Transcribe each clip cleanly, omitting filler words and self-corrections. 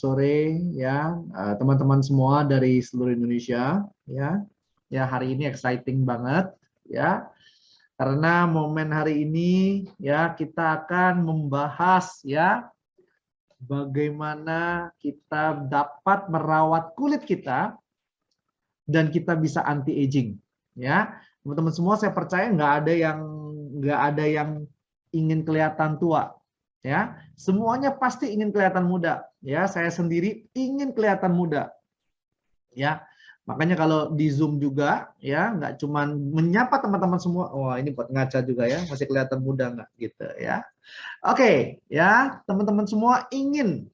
sore ya teman-teman semua dari seluruh Indonesia ya. Ya hari ini exciting banget ya. Karena momen hari ini ya kita akan membahas ya bagaimana kita dapat merawat kulit kita dan kita bisa anti aging ya. Teman-teman semua saya percaya nggak ada yang ingin kelihatan tua. Ya, semuanya pasti ingin kelihatan muda. Ya, saya sendiri ingin kelihatan muda. Ya, makanya kalau di Zoom juga, ya nggak cuman menyapa teman-teman semua. Wah, ini buat ngaca juga ya, masih kelihatan muda nggak gitu ya. Oke, ya teman-teman semua ingin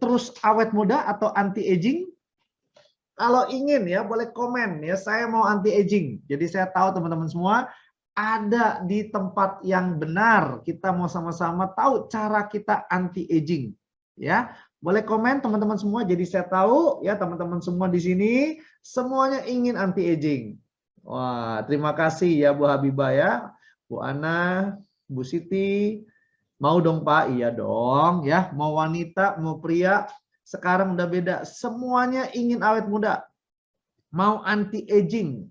terus awet muda atau anti aging. Kalau ingin ya boleh komen ya, saya mau anti aging. Jadi saya tahu teman-teman semua ada di tempat yang benar. Kita mau sama-sama tahu cara kita anti aging. Ya, boleh komen teman-teman semua. Jadi saya tahu ya teman-teman semua di sini semuanya ingin anti aging. Wah, terima kasih ya Bu Habibah ya, Bu Ana, Bu Siti. Mau dong Pak? Iya dong ya. Mau wanita, mau pria, sekarang udah beda. Semuanya ingin awet muda. Mau anti aging.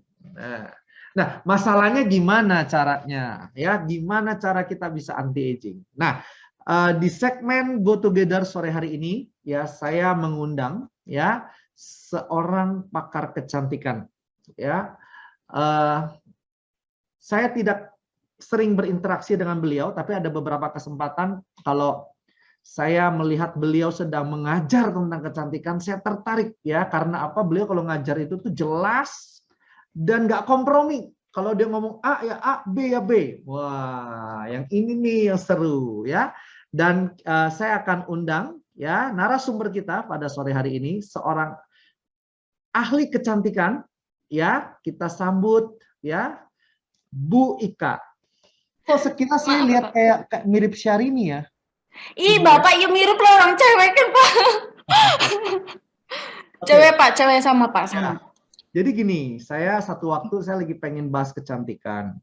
Nah, masalahnya gimana caranya? Ya, gimana cara kita bisa anti aging? Nah, di segmen Go Together sore hari ini, ya saya mengundang ya seorang pakar kecantikan. Ya, saya tidak sering berinteraksi dengan beliau, tapi ada beberapa kesempatan kalau saya melihat beliau sedang mengajar tentang kecantikan, saya tertarik ya karena apa? Beliau kalau ngajar itu tuh jelas dan nggak kompromi. Kalau dia ngomong A ya A, B ya B. Wah, yang ini nih yang seru ya. Dan saya akan undang ya narasumber kita pada sore hari ini seorang ahli kecantikan ya. Kita sambut ya Bu Ika. Kok sekilas saya lihat kayak mirip Syahrini ya. Ih, Bapak ya mirip lah orang cewek kan, Pak. Cewek, Pak, cewek sama Pak sama. Ya. Jadi gini, saya satu waktu saya lagi pengen bahas kecantikan.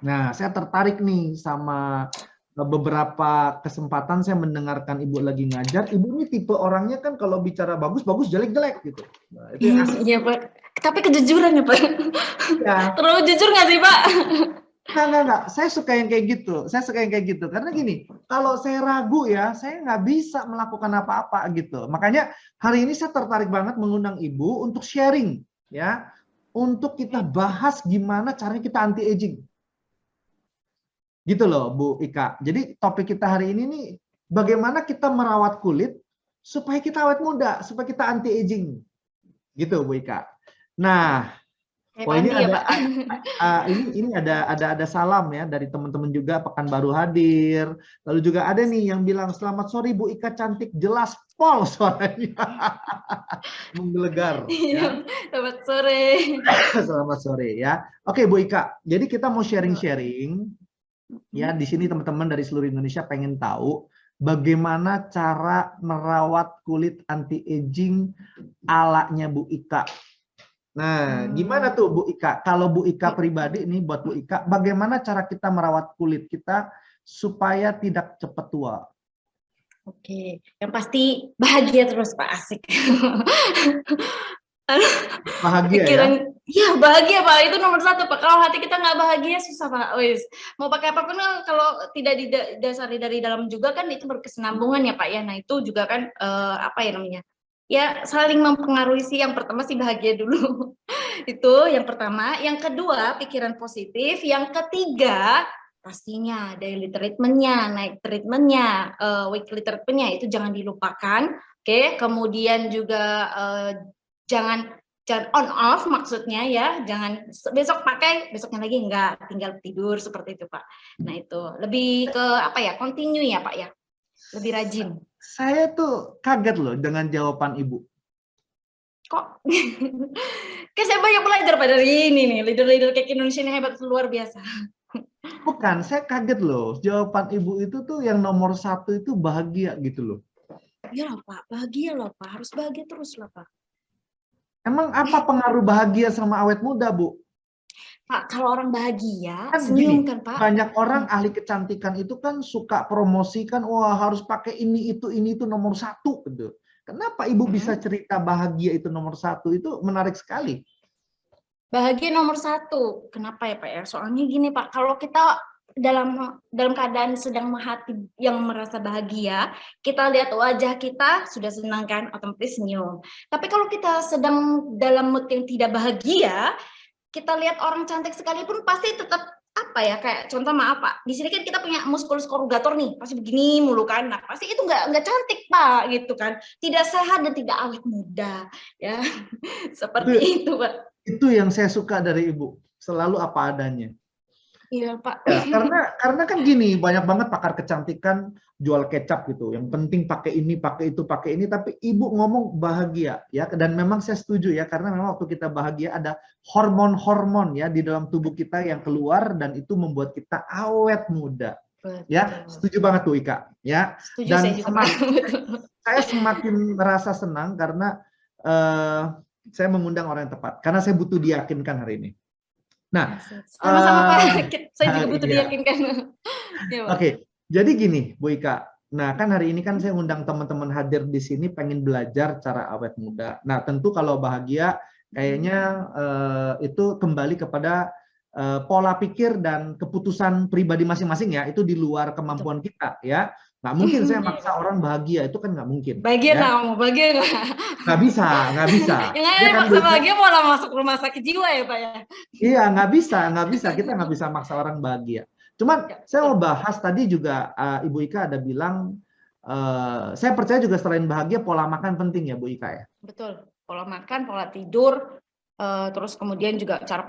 Nah, saya tertarik nih sama beberapa kesempatan saya mendengarkan Ibu lagi ngajar. Ibu ini tipe orangnya kan kalau bicara bagus-bagus, jelek-jelek gitu. Nah, itu yang asik. Iya, Pak. Tapi kejujuran ya, Pak. Ya. Terlalu jujur nggak sih, Pak? Enggak. Saya suka yang kayak gitu. Saya suka yang kayak gitu. Karena gini, kalau saya ragu ya, saya nggak bisa melakukan apa-apa gitu. Makanya hari ini saya tertarik banget mengundang Ibu untuk sharing. Ya, untuk kita bahas gimana caranya kita anti aging. Gitu loh Bu Ika. Jadi topik kita hari ini nih bagaimana kita merawat kulit supaya kita awet muda, supaya kita anti aging. Gitu Bu Ika. Nah, ini Ya, ada Pak. ini ada salam ya dari teman-teman juga Pekanbaru hadir. Lalu juga ada nih yang bilang selamat sore Bu Ika, cantik jelas pol suaranya. Menggelegar ya. Selamat sore. Selamat sore ya. Oke Bu Ika, jadi kita mau sharing-sharing ya. Di sini teman-teman dari seluruh Indonesia pengen tahu bagaimana cara merawat kulit anti aging alanya Bu Ika. Nah, gimana tuh Bu Ika? Kalau Bu Ika pribadi nih buat Bu Ika, bagaimana cara kita merawat kulit kita supaya tidak cepat tua? Oke, yang pasti bahagia terus Pak, asik. Bahagia Pikiran, ya? ya bahagia Pak, itu nomor satu Pak. Kalau hati kita nggak bahagia susah Pak. Wis, mau pakai apapun kan kalau tidak didasari dari dalam juga kan itu berkesinambungan ya Pak ya. Nah itu juga kan apa ya namanya? Ya saling mempengaruhi sih. Yang pertama sih bahagia dulu. Itu yang pertama. Yang kedua pikiran positif. Yang ketiga pastinya daily treatment-nya, night treatment-nya, weekly treatment-nya itu jangan dilupakan. Oke, kemudian juga jangan on off maksudnya ya, jangan besok pakai besoknya lagi enggak, tinggal tidur seperti itu Pak. Nah itu lebih ke apa ya, continue ya Pak ya, lebih rajin. Saya tuh kaget loh dengan jawaban Ibu. Kok? Kayak saya banyak belajar pada ini nih, leader-leader kayak Indonesia ini hebat luar biasa. Bukan, saya kaget loh. Jawaban Ibu itu tuh yang nomor satu itu bahagia gitu loh. Iya lah Pak, bahagia loh Pak, harus bahagia terus lah Pak. Emang apa pengaruh bahagia sama awet muda Bu? Pak, kalau orang bahagia, Kan senyum gini, kan Pak? banyak orang ahli kecantikan itu kan suka promosikan, wah harus pakai ini itu nomor satu gitu. Kenapa Ibu bisa cerita bahagia itu nomor satu? Itu menarik sekali. Bahagia nomor satu. Kenapa ya Pak ya? Soalnya gini Pak, kalau kita dalam keadaan sedang hati yang merasa bahagia, kita lihat wajah kita sudah senang kan, otomatis senyum. Tapi kalau kita sedang dalam mood yang tidak bahagia, kita lihat orang cantik sekalipun pasti tetap apa ya, kayak contoh maaf Pak, di sini kan kita punya muskulus korugator nih, pasti begini mulu kan, nah pasti itu nggak cantik Pak gitu kan, tidak sehat dan tidak awet muda ya. Seperti itu Pak. Itu yang saya suka dari Ibu, selalu apa adanya. Iya Pak. Ya, karena kan gini, banyak banget pakar kecantikan jual kecap gitu. Yang penting pakai ini, pakai itu, pakai ini. Tapi Ibu ngomong bahagia ya. Dan memang saya setuju ya, karena memang waktu kita bahagia ada hormon-hormon ya di dalam tubuh kita yang keluar dan itu membuat kita awet muda. Betul. Ya, setuju banget tuh Ika. Ya. Setuju Dan saya juga. saya semakin merasa senang karena saya mengundang orang yang tepat. Karena saya butuh diyakinkan hari ini. Nah, sama-sama Pak, saya juga butuh diyakinkan. Ya, Oke, jadi gini, Bu Ika. Nah, kan hari ini kan saya undang teman-teman hadir di sini pengen belajar cara awet muda. Nah, tentu kalau bahagia, kayaknya itu kembali kepada pola pikir dan keputusan pribadi masing-masing ya. Itu di luar kemampuan kita ya. Nggak mungkin saya maksa orang bahagia, itu kan nggak mungkin. Bahagia ya. mau bahagia nggak? Nggak bisa, nggak bisa. Yang ada maksa bahagia malah masuk rumah sakit jiwa ya Pak ya? Iya, nggak bisa. Kita nggak bisa maksa orang bahagia. Cuman saya mau bahas tadi juga Ibu Ika ada bilang, saya percaya juga selain bahagia pola makan penting ya Bu Ika ya. Betul, pola makan, pola tidur, terus kemudian juga cara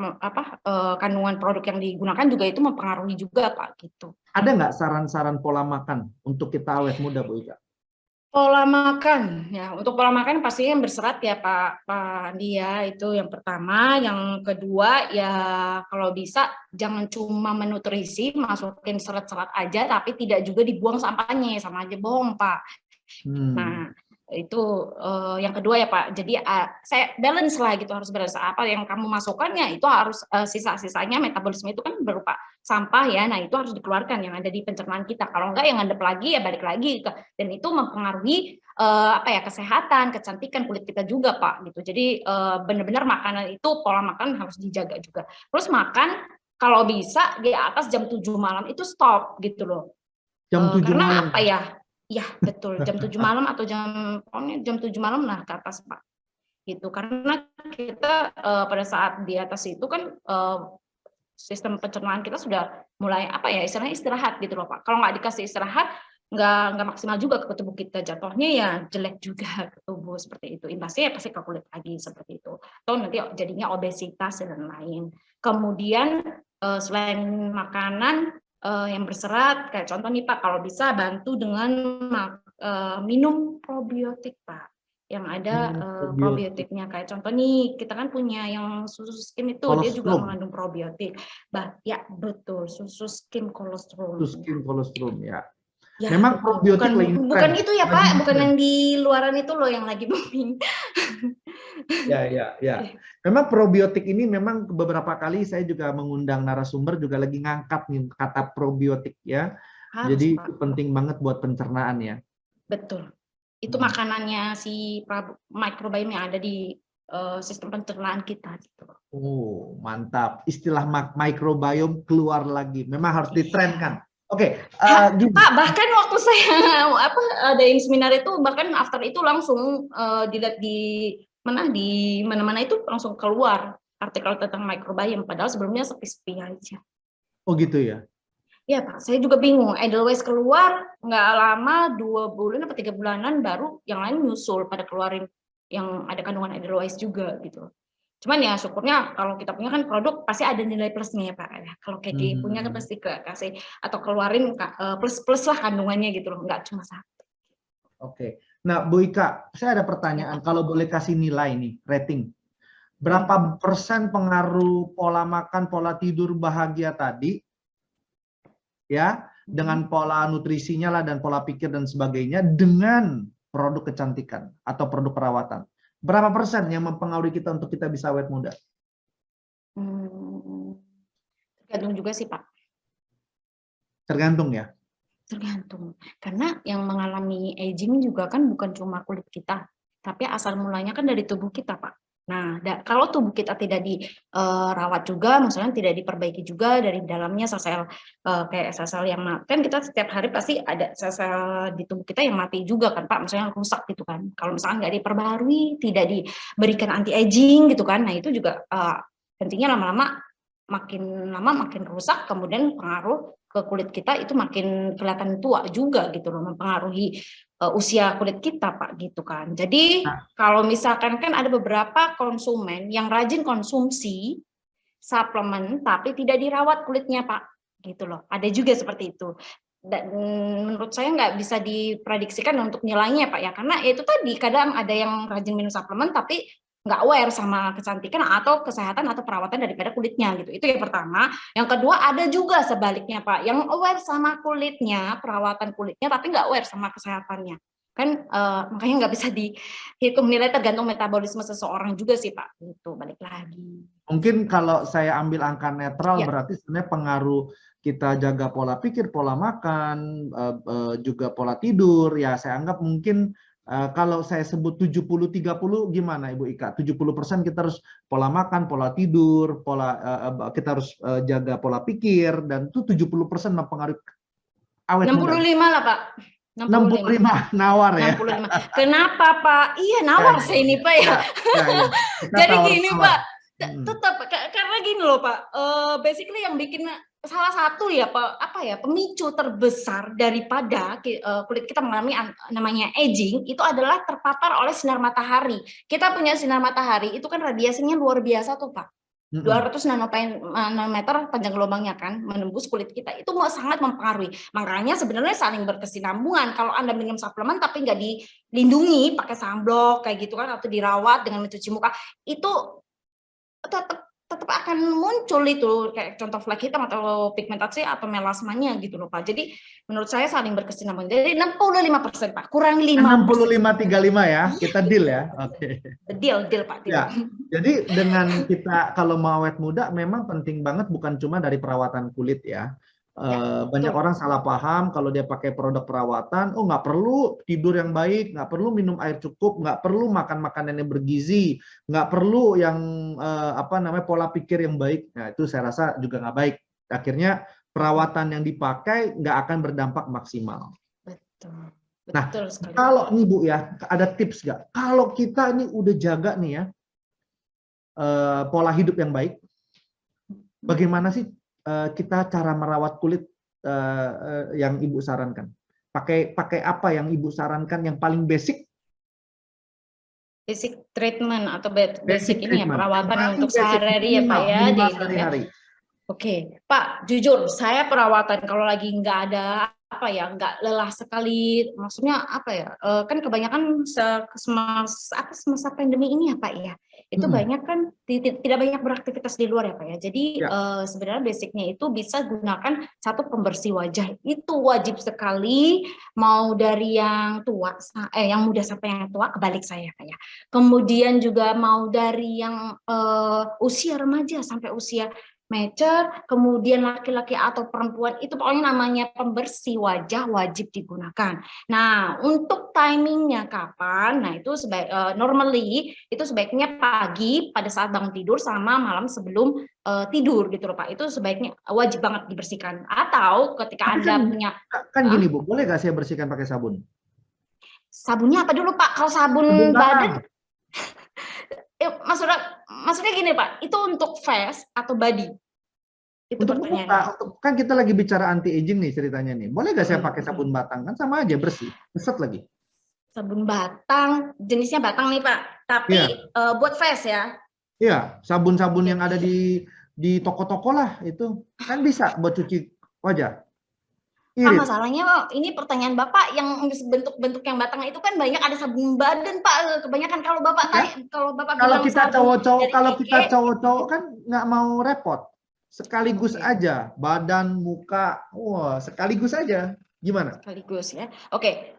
kandungan produk yang digunakan juga itu mempengaruhi juga Pak gitu. Ada nggak saran-saran pola makan untuk kita awet muda Bu Ika? Pola makan ya, untuk pola makan pastinya yang berserat ya Pak Andi ya, itu yang pertama. Yang kedua ya kalau bisa jangan cuma menutrisi, masukin serat-serat aja tapi tidak juga dibuang sampahnya, sama aja bohong Pak. Nah itu yang kedua ya Pak, jadi saya balance lah gitu, harus balance apa yang kamu masukkannya itu harus sisa-sisanya, metabolisme itu kan berupa sampah ya, nah itu harus dikeluarkan yang ada di pencernaan kita, kalau enggak yang ngadep lagi ya balik lagi dan itu mempengaruhi kesehatan, kecantikan kulit kita juga Pak gitu. Jadi benar-benar makanan itu pola makan harus dijaga juga. Terus makan kalau bisa di atas jam 7 malam itu stop gitu loh. Jam 7 karena malam. apa ya? Ya betul, jam 7 malam atau jam 7 malam lah ke atas Pak. Gitu. Karena kita pada saat di atas itu kan sistem pencernaan kita sudah mulai istilahnya istirahat gitu loh Pak. Kalau nggak dikasih istirahat nggak maksimal juga ke tubuh kita, jatuhnya ya jelek juga ke tubuh seperti itu. Imbasnya ya pasti ke kulit lagi seperti itu. Atau nanti jadinya obesitas dan lain. Kemudian selain makanan yang berserat, kayak contoh nih Pak, kalau bisa bantu dengan minum probiotik Pak, yang ada probiotiknya. Kayak contoh nih, kita kan punya yang susu skim itu, dia juga mengandung probiotik. Ya betul, susu skim kolostrum. Susu skim kolostrum ya. Ya, memang probiotik bukan itu ya Pak, bukan yang di luaran itu loh yang lagi booming. Ya. Memang probiotik ini memang beberapa kali saya juga mengundang narasumber juga lagi ngangkat nih kata probiotik ya. Harus, jadi Pak, itu penting banget buat pencernaan ya. Betul. Itu makanannya si microbiome yang ada di sistem pencernaan kita gitu. Oh, mantap. Istilah microbiome keluar lagi. Memang harus ditrenkan. Oke, Pak, bahkan waktu saya ada seminar itu, bahkan after itu langsung dilihat di mana-mana itu langsung keluar artikel tentang microbiome, padahal sebelumnya sepi-sepi aja. Oh gitu ya? Iya Pak, saya juga bingung. Edelweiss keluar nggak lama, 2 bulan atau 3 bulanan baru yang lain nyusul pada keluarin yang ada kandungan Edelweiss juga gitu. Cuman ya syukurnya kalau kita punya kan produk pasti ada nilai plusnya ya Pak. Kalau KD punya kan pasti kasih atau keluarin plus lah kandungannya gitu loh, nggak cuma satu. Oke. Nah Bu Ika, saya ada pertanyaan, kalau boleh kasih nilai nih, rating. Berapa persen pengaruh pola makan, pola tidur bahagia tadi, ya, dengan pola nutrisinya lah dan pola pikir dan sebagainya, dengan produk kecantikan atau produk perawatan? Berapa persen yang mempengaruhi kita untuk kita bisa awet muda? Tergantung juga sih Pak. Tergantung ya. Tergantung. Karena yang mengalami aging juga kan bukan cuma kulit kita, tapi asal mulanya kan dari tubuh kita, Pak. Nah, kalau tubuh kita tidak dirawat juga, misalnya tidak diperbaiki juga dari dalamnya sel-sel kayak sel-sel yang kan kita setiap hari pasti ada sel-sel di tubuh kita yang mati juga kan, Pak. Misalnya rusak gitu kan. Kalau misalnya nggak diperbarui, tidak diberikan anti aging gitu kan. Nah, itu juga nantinya lama-lama makin rusak, kemudian pengaruh ke kulit kita itu makin kelihatan tua juga gitu loh, mempengaruhi usia kulit kita Pak gitu kan. Jadi kalau misalkan kan ada beberapa konsumen yang rajin konsumsi suplemen tapi tidak dirawat kulitnya Pak gitu loh. Ada juga seperti itu. Dan menurut saya nggak bisa diprediksikan untuk nilainya Pak ya, karena itu tadi kadang ada yang rajin minum suplemen tapi nggak aware sama kecantikan atau kesehatan atau perawatan daripada kulitnya gitu. Itu yang pertama. Yang kedua ada juga sebaliknya Pak, yang aware sama kulitnya, perawatan kulitnya tapi nggak aware sama kesehatannya. Kan makanya nggak bisa dihitung nilai, tergantung metabolisme seseorang juga sih Pak. Itu balik lagi. Mungkin kalau saya ambil angka netral berarti sebenarnya pengaruh kita jaga pola pikir, pola makan, juga pola tidur, ya saya anggap mungkin kalau saya sebut 70-30 gimana Ibu Ika? 70% kita harus pola makan, pola tidur, kita harus jaga pola pikir, dan itu 70% mempengaruhi awet muda. 65 lah Pak. 65 nawar ya. 65. Kenapa Pak? Iya nawar saya ini Pak ya. Jadi gini Pak, tetap karena gini loh Pak. Basically yang bikin salah satu ya Pak, pemicu terbesar daripada kulit kita mengalami namanya aging itu adalah terpapar oleh sinar matahari. Kita punya sinar matahari itu kan radiasinya luar biasa tuh Pak. 200 nanometer panjang gelombangnya kan menembus kulit kita, itu sangat mempengaruhi. Makanya sebenarnya saling berkesinambungan. Kalau Anda minum suplemen tapi nggak dilindungi pakai sunblock kayak gitu kan, atau dirawat dengan mencuci muka, itu tetap akan muncul itu kayak contoh flek hitam atau pigmentasi atau melasmanya gitu loh Pak. Jadi menurut saya saling berkesinambungan. Jadi 65% Pak, kurang 5%. 65-35 ya, kita deal ya. Oke. Deal Pak. Deal. Ya, jadi dengan kita kalau mau awet muda memang penting banget, bukan cuma dari perawatan kulit ya. Banyak orang salah paham kalau dia pakai produk perawatan, oh nggak perlu tidur yang baik, nggak perlu minum air cukup, nggak perlu makan makanan yang bergizi, nggak perlu yang pola pikir yang baik. Nah itu saya rasa juga nggak baik. Akhirnya perawatan yang dipakai nggak akan berdampak maksimal. Betul. Nah kalau nih Bu ya, ada tips nggak? Kalau kita ini udah jaga nih ya pola hidup yang baik, bagaimana sih kita cara merawat kulit yang Ibu sarankan? Pakai apa yang Ibu sarankan yang paling basic? Basic treatment atau basic ini ya, perawatan untuk sehari-hari ya Pak ya, daily ya. Oke, Pak, jujur saya perawatan kalau lagi nggak ada nggak lelah sekali, maksudnya kan kebanyakan semasa pandemi ini ya Pak ya, itu banyak kan tidak banyak beraktivitas di luar ya Pak ya, jadi sebenarnya basicnya itu bisa gunakan satu pembersih wajah, itu wajib sekali, mau dari yang tua, yang muda sampai yang tua, kebalik saya Pak ya, kemudian juga mau dari yang usia remaja sampai usia mature, kemudian laki-laki atau perempuan, itu pokoknya namanya pembersih wajah wajib digunakan. Nah, untuk timingnya kapan? Nah, itu normally itu sebaiknya pagi pada saat bangun tidur sama malam sebelum tidur gitu loh Pak. Itu sebaiknya wajib banget dibersihkan. Atau ketika Anda punya gini Bu, boleh nggak saya bersihkan pakai sabun? Sabunnya apa dulu Pak? Kalau sabun badan maksudnya gini Pak, itu untuk face atau body? Itu untuk muka, kan kita lagi bicara anti aging nih ceritanya nih. Boleh nggak saya pakai sabun batang? Kan sama aja bersih, keset lagi. Sabun batang, jenisnya batang nih Pak, tapi buat face ya? Iya, sabun-sabun yang ada di toko-toko lah itu kan bisa buat cuci wajah. Masalahnya ini pertanyaan Bapak yang bentuk-bentuk yang batang itu kan banyak ada sabun badan Pak, kebanyakan kalau Bapak kalau kita cowok-cowok kan nggak mau repot, sekaligus aja badan, muka, sekaligus aja. Gimana? Sekaligus ya. Oke,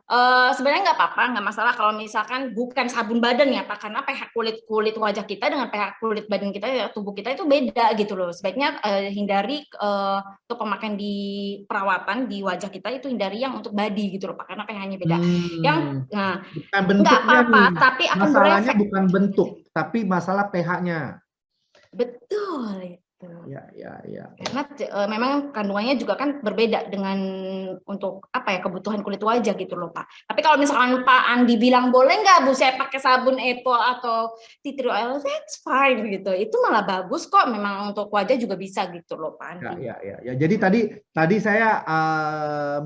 sebenarnya nggak apa-apa, nggak masalah kalau misalkan bukan sabun badan ya Pak, karena pH kulit wajah kita dengan pH kulit badan kita, ya, tubuh kita itu beda gitu loh. Sebaiknya hindari untuk pemakaian di perawatan di wajah kita itu hindari yang untuk body gitu loh Pak, karena pH-nya beda. Nah, Bukan nggak bentuknya apa-apa, nih. tapi akan Masalahnya berefek. bukan bentuk, tapi masalah pH-nya. Betul. Ya. Karena memang kandungannya juga kan berbeda dengan untuk apa ya kebutuhan kulit wajah gitu loh Pak. Tapi kalau misalkan Pak Andi bilang boleh nggak Bu saya pakai sabun Epo atau tea tree oil, that's fine gitu. Itu malah bagus kok, memang untuk wajah juga bisa gitu loh Pak Andi. Ya. Jadi tadi saya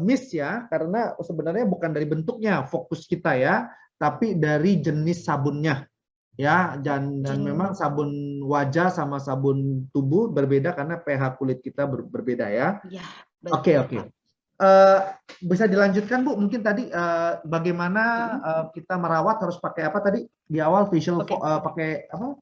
miss ya, karena sebenarnya bukan dari bentuknya fokus kita ya, tapi dari jenis sabunnya. Ya, dan memang sabun wajah sama sabun tubuh berbeda karena pH kulit kita berbeda ya. Iya, Oke. Bisa dilanjutkan Bu, mungkin tadi bagaimana kita merawat harus pakai apa tadi di awal facial pakai apa?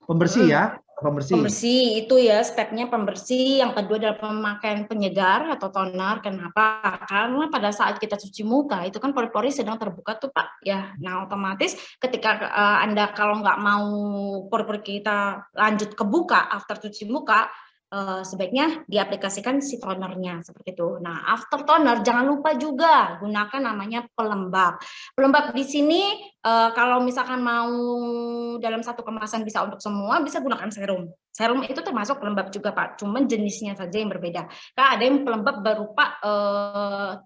Pembersih ya, pembersih itu ya stepnya pembersih. Yang kedua adalah pemakaian penyegar atau toner. Kenapa? Karena pada saat kita cuci muka itu kan pori-pori sedang terbuka tuh Pak ya. Nah otomatis ketika Anda kalau nggak mau pori-pori kita lanjut kebuka after cuci muka, sebaiknya diaplikasikan si tonernya seperti itu. Nah, after toner jangan lupa juga gunakan namanya pelembab. Pelembab di sini kalau misalkan mau dalam satu kemasan bisa untuk semua, bisa gunakan serum. Serum itu termasuk pelembab juga Pak, cuman jenisnya saja yang berbeda. Kan ada yang pelembab berupa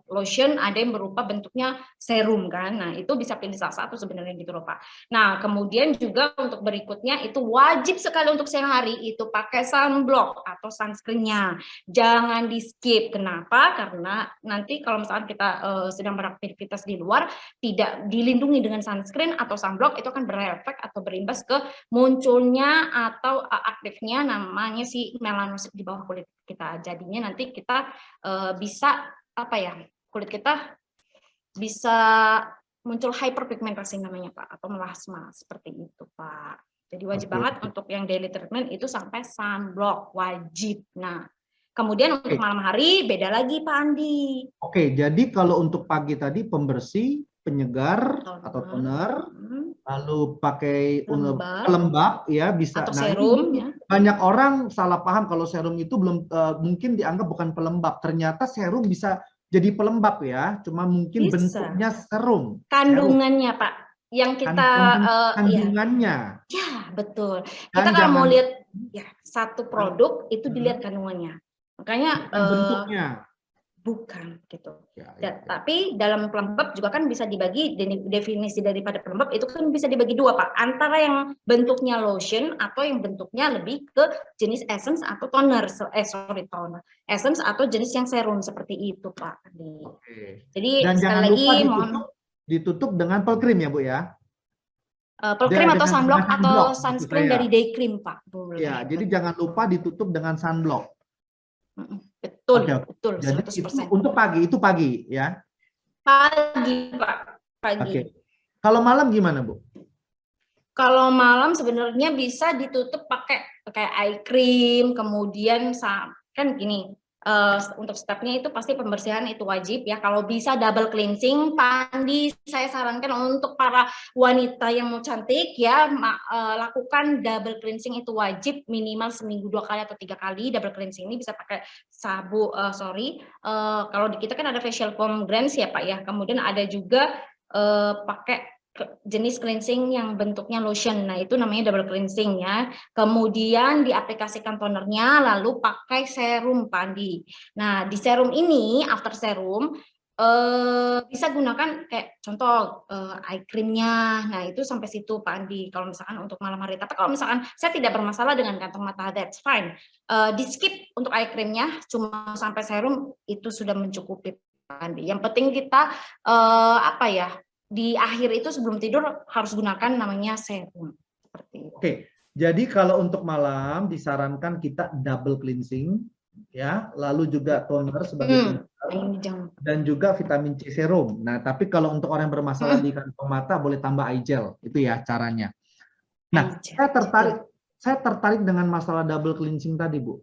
lotion, ada yang berupa bentuknya serum kan. Nah, itu bisa pilih salah satu sebenarnya gitu loh Pak. Nah, kemudian juga untuk berikutnya itu wajib sekali untuk siang hari itu pakai sunblock atau sunscreen-nya. Jangan di-skip. Kenapa? Karena nanti kalau misalkan kita sedang beraktivitas di luar tidak dilindungi dengan sunscreen atau sunblock, itu akan berefek atau berimbas ke munculnya atau aktifnya namanya si melanosit di bawah kulit kita. Jadinya nanti kita bisa apa ya, kulit kita bisa muncul hyperpigmentasi namanya Pak, atau melasma seperti itu Pak. Jadi wajib banget untuk yang daily treatment itu sampai sunblock wajib. Nah, kemudian untuk malam hari beda lagi Pak Andi. Oke, jadi kalau untuk pagi tadi pembersih, penyegar atau toner, lalu pakai pelembab ya bisa. Atau serum ya. Banyak orang salah paham kalau serum itu belum mungkin dianggap bukan pelembab. Ternyata serum bisa jadi pelembab ya, cuma mungkin bisa. Bentuknya serum. Kandungannya Pak, yang kita kandungannya. Ya betul. Kita kalau mau lihat ya satu produk itu dilihat kandungannya. Makanya bentuknya. Bukan gitu. Tapi dalam pelembab juga kan bisa dibagi, definisi daripada pelembab itu kan bisa dibagi dua Pak, antara yang bentuknya lotion atau yang bentuknya lebih ke jenis essence atau toner, toner, essence atau jenis yang serum seperti itu Pak. Jadi dan sekali lagi ditutup dengan pel cream ya Bu ya. Pel cream atau sunblock atau sunscreen dari day cream Pak. Boleh. Ya, jadi jangan lupa ditutup dengan sunblock. Betul, betul. Jadi 100%. untuk pagi, itu pagi ya? Pagi, Pak. Pagi. Kalau malam gimana, Bu? Kalau malam sebenarnya bisa ditutup pakai kayak eye cream, kemudian kan gini, untuk stepnya itu pasti pembersihan itu wajib ya. Kalau bisa double cleansing, Pandi saya sarankan untuk para wanita yang mau cantik ya, lakukan double cleansing itu wajib minimal seminggu 2 kali atau 3 kali. Double cleansing ini bisa pakai kalau di kita kan ada facial foam grams ya Pak ya. Kemudian ada juga pakai jenis cleansing yang bentuknya lotion. Nah, itu namanya double cleansing ya. Kemudian diaplikasikan tonernya, lalu pakai serum Pak Andi. Nah, di serum ini, after serum, bisa gunakan kayak contoh eye creamnya. Nah, itu sampai situ Pak Andi kalau misalkan untuk malam hari. Tapi kalau misalkan saya tidak bermasalah dengan kantong mata, that's fine. Di skip untuk eye creamnya, cuma sampai serum itu sudah mencukupi Pak Andi. Yang penting kita di akhir itu sebelum tidur harus gunakan namanya serum seperti itu. Oke, jadi kalau untuk malam disarankan kita double cleansing ya, lalu juga toner sebagai dan juga vitamin C serum. Nah, tapi kalau untuk orang yang bermasalah di kantong mata boleh tambah eye gel, itu ya caranya. Nah, saya tertarik dengan masalah double cleansing tadi, Bu.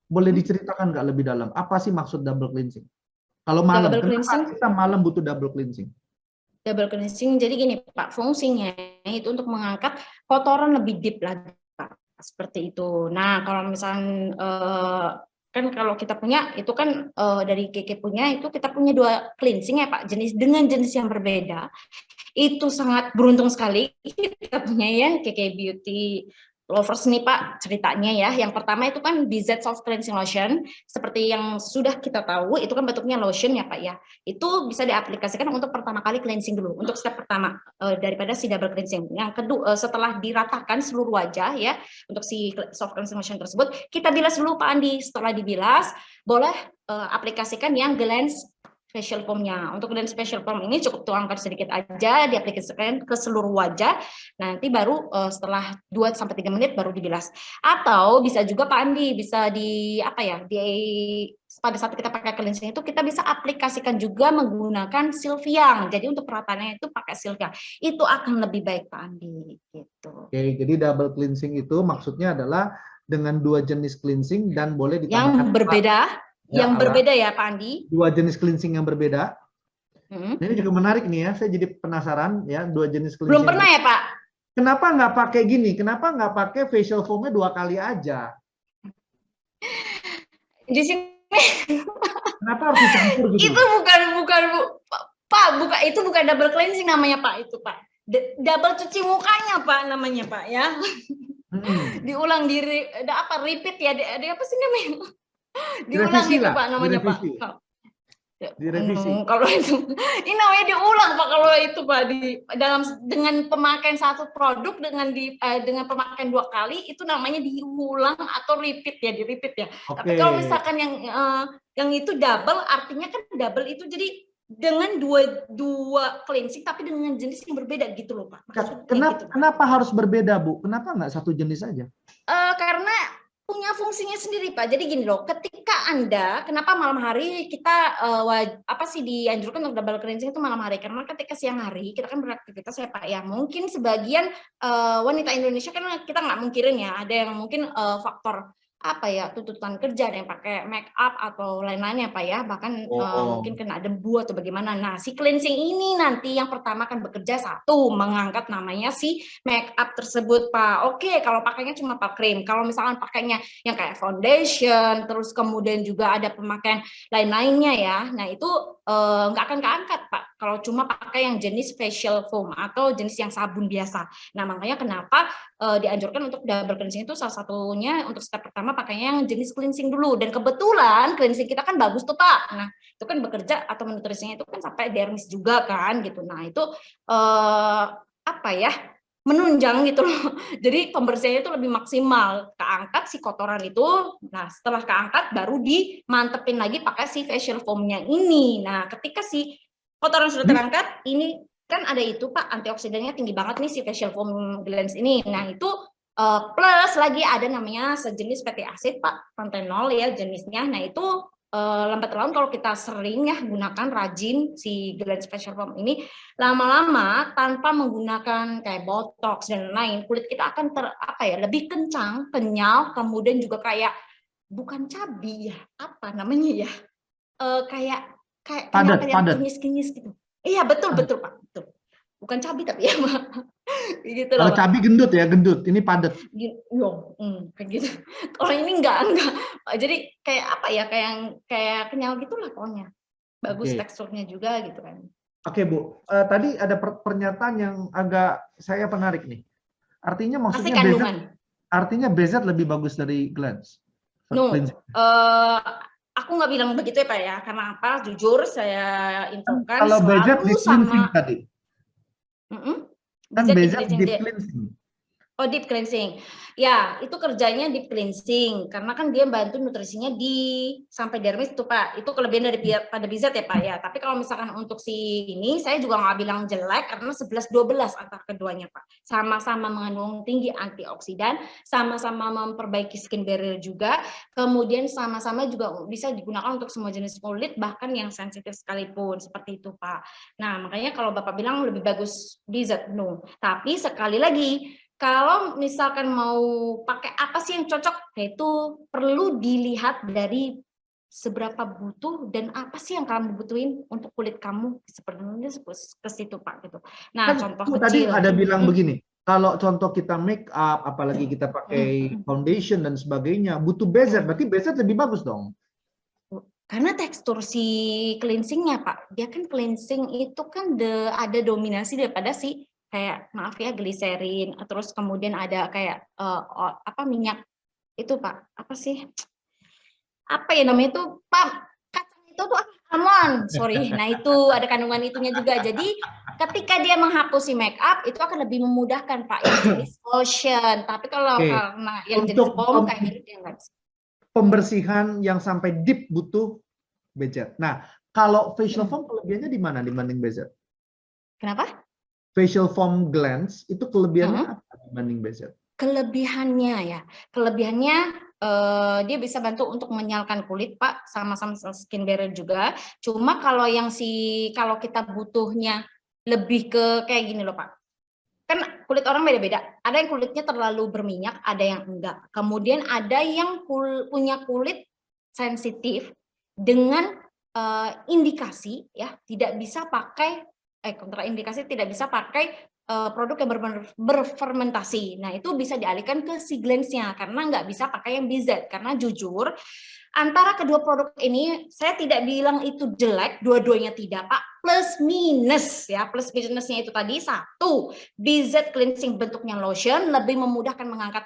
Boleh diceritakan nggak lebih dalam? Apa sih maksud double cleansing? Kalau malam, Double kenapa cleansing. kita malam butuh double cleansing? Double cleansing, jadi gini Pak, fungsinya itu untuk mengangkat kotoran lebih deep lagi Pak, seperti itu. Nah kalau misalnya kan kalau kita punya itu kan dari Keke punya itu kita punya 2 cleansing ya Pak, jenis dengan jenis yang berbeda. Itu sangat beruntung sekali kita punya ya Keke Beauty Lovers nih Pak ceritanya ya. Yang pertama itu kan BZ Soft Cleansing Lotion, seperti yang sudah kita tahu itu kan bentuknya lotion ya Pak ya. Itu bisa diaplikasikan untuk pertama kali cleansing dulu, untuk step pertama daripada si double cleansing. Yang kedua setelah diratakan seluruh wajah ya untuk si soft cleansing lotion tersebut, kita bilas dulu Pak Andi. Setelah dibilas boleh aplikasikan yang Glance facial foam-nya. Untuk Glance facial foam ini cukup tuangkan sedikit aja, diaplikasikan ke seluruh wajah. Nanti baru setelah 2-3 menit baru dibilas. Atau bisa juga Pak Andi, bisa di apa ya? Pada saat kita pakai cleansing itu kita bisa aplikasikan juga menggunakan Sylviang. Jadi untuk perataannya itu pakai Sylviang. Itu akan lebih baik Pak Andi gitu. Oke, jadi double cleansing itu maksudnya adalah dengan 2 jenis cleansing dan boleh ditambahkan Yang berbeda, yang berbeda ya Pak Andi. 2 jenis cleansing yang berbeda. Nah, ini juga menarik nih ya, saya jadi penasaran ya, 2 jenis cleansing. Belum pernah ya Pak? Kenapa nggak pakai gini? Kenapa nggak pakai facial foam-nya 2 kali aja? Di sini Kenapa harus dicampur gitu? Itu bukan Pak, itu bukan double cleansing namanya Pak, itu Pak. Double cuci mukanya Pak namanya Pak ya. Diulang repeat ya, apa sih namanya? Diulang Direvisi itu lah, Pak namanya direvisi. Pak. Direvisi. Kalau itu ini namanya diulang Pak, kalau itu Pak dengan pemakaian satu produk dengan pemakaian 2 kali itu namanya diulang atau repeat ya, di repeat ya. Tapi kalau misalkan yang itu double, artinya kan double itu jadi dengan dua cleansing tapi dengan jenis yang berbeda gitu loh Pak. Kenapa harus berbeda Bu? Kenapa nggak satu jenis aja? Karena punya fungsinya sendiri Pak. Jadi gini loh, ketika Anda, kenapa malam hari kita dianjurkan untuk double cleansing itu malam hari? Karena ketika siang hari kita kan beraktivitas ya Pak ya. Mungkin sebagian wanita Indonesia kan kita nggak mungkirin ya, ada yang mungkin faktor tuntutan kerja, ada yang pakai make up atau lain-lainnya Pak ya, bahkan mungkin kena debu atau bagaimana. Nah, si cleansing ini nanti yang pertama kan bekerja mengangkat namanya si make up tersebut Pak. Oke, kalau pakainya cuma pakai krim, kalau misalkan pakainya yang kayak foundation, terus kemudian juga ada pemakaian lain-lainnya ya, nah itu nggak akan keangkat Pak kalau cuma pakai yang jenis facial foam atau jenis yang sabun biasa. Nah, makanya kenapa dianjurkan untuk double cleansing itu salah satunya untuk step pertama pakainya yang jenis cleansing dulu. Dan kebetulan cleansing kita kan bagus tuh Pak. Nah itu kan bekerja atau nutrisinya itu kan sampai dermis juga kan gitu. Nah itu menunjang gitu loh. Jadi pembersihannya itu lebih maksimal, keangkat si kotoran itu. Nah setelah keangkat baru dimantepin lagi pakai si facial foam-nya ini. Nah ketika si kotoran sudah terangkat, ini kan ada itu Pak, antioksidannya tinggi banget nih si facial foam Glance ini. Nah itu plus lagi ada namanya sejenis fatty acid Pak, pantenol ya jenisnya. Nah itu lambat laun kalau kita sering ya gunakan rajin si Glance facial foam ini, lama-lama tanpa menggunakan kayak botox dan lain, kulit kita akan lebih kencang, kenyal, kemudian juga kayak bukan cabi ya, apa namanya ya, kayak padat. kinyis gitu. Iya betul Pak, betul. Bukan cabi tapi ya gitu loh. Kalau cabi gendut ya, gendut. Ini padat. Kayak gitu. Kalau ini enggak. Jadi kayak kayak kenyal gitulah pokoknya. Bagus teksturnya juga gitu kan. Oke Bu, tadi ada pernyataan yang agak saya menarik nih. Artinya maksudnya BZ lebih bagus dari Glance. Aku nggak bilang begitu ya Pak ya, karena apa? Jujur saya infokan kalau BZ deep cleansing tadi. Kan BZ deep cleansing. Oh, deep cleansing. Ya, itu kerjanya deep cleansing karena kan dia bantu nutrisinya sampai dermis tuh Pak. Itu kelebihan pada BZ ya Pak ya. Tapi kalau misalkan untuk si ini saya juga nggak bilang jelek karena 11-12 antara keduanya Pak. Sama-sama mengandung tinggi antioksidan, sama-sama memperbaiki skin barrier juga. Kemudian sama-sama juga bisa digunakan untuk semua jenis kulit bahkan yang sensitif sekalipun seperti itu Pak. Nah, makanya kalau Bapak bilang lebih bagus BZ Tapi sekali lagi kalau misalkan mau pakai apa sih yang cocok, itu perlu dilihat dari seberapa butuh dan apa sih yang kamu butuhin untuk kulit kamu, sebenarnya ke situ Pak gitu. Nah, Kan contoh tadi kecil. ada bilang begini, kalau contoh kita make up, apalagi kita pakai Mm. foundation dan sebagainya, butuh BZ, berarti BZ lebih bagus dong. Karena tekstur si cleansingnya Pak, dia kan cleansing itu kan ada dominasi daripada si kayak maaf ya gliserin, terus kemudian ada kayak apa minyak itu Pak, apa sih? Apa ya namanya itu Pak, kacang itu tuh almond, sorry. Nah itu ada kandungan itunya juga. Jadi ketika dia menghapus si make up itu akan lebih memudahkan Pak yang jenis lotion. Tapi kalau Oke. karena yang jenis foam kayak gitu dia nggak bisa. Pembersihan yang sampai deep butuh BZ. Nah, kalau facial foam kelebihannya di mana dibanding BZ? Kenapa? Facial foam glance itu kelebihannya apa dibanding BZ? Kelebihannya dia bisa bantu untuk menyalkan kulit Pak, sama-sama skin barrier juga. Cuma kalau kalau kita butuhnya lebih ke kayak gini loh Pak. Kan kulit orang beda-beda. Ada yang kulitnya terlalu berminyak, ada yang enggak. Kemudian ada yang punya kulit sensitif dengan indikasi ya tidak bisa pakai kontraindikasi tidak bisa pakai produk yang berfermentasi. Nah, itu bisa dialihkan ke si Glance-nya karena nggak bisa pakai yang BZ. Karena jujur, antara kedua produk ini saya tidak bilang itu jelek, dua-duanya tidak Pak, plus minus ya. Plus minusnya itu tadi satu, BZ cleansing bentuknya lotion lebih memudahkan mengangkat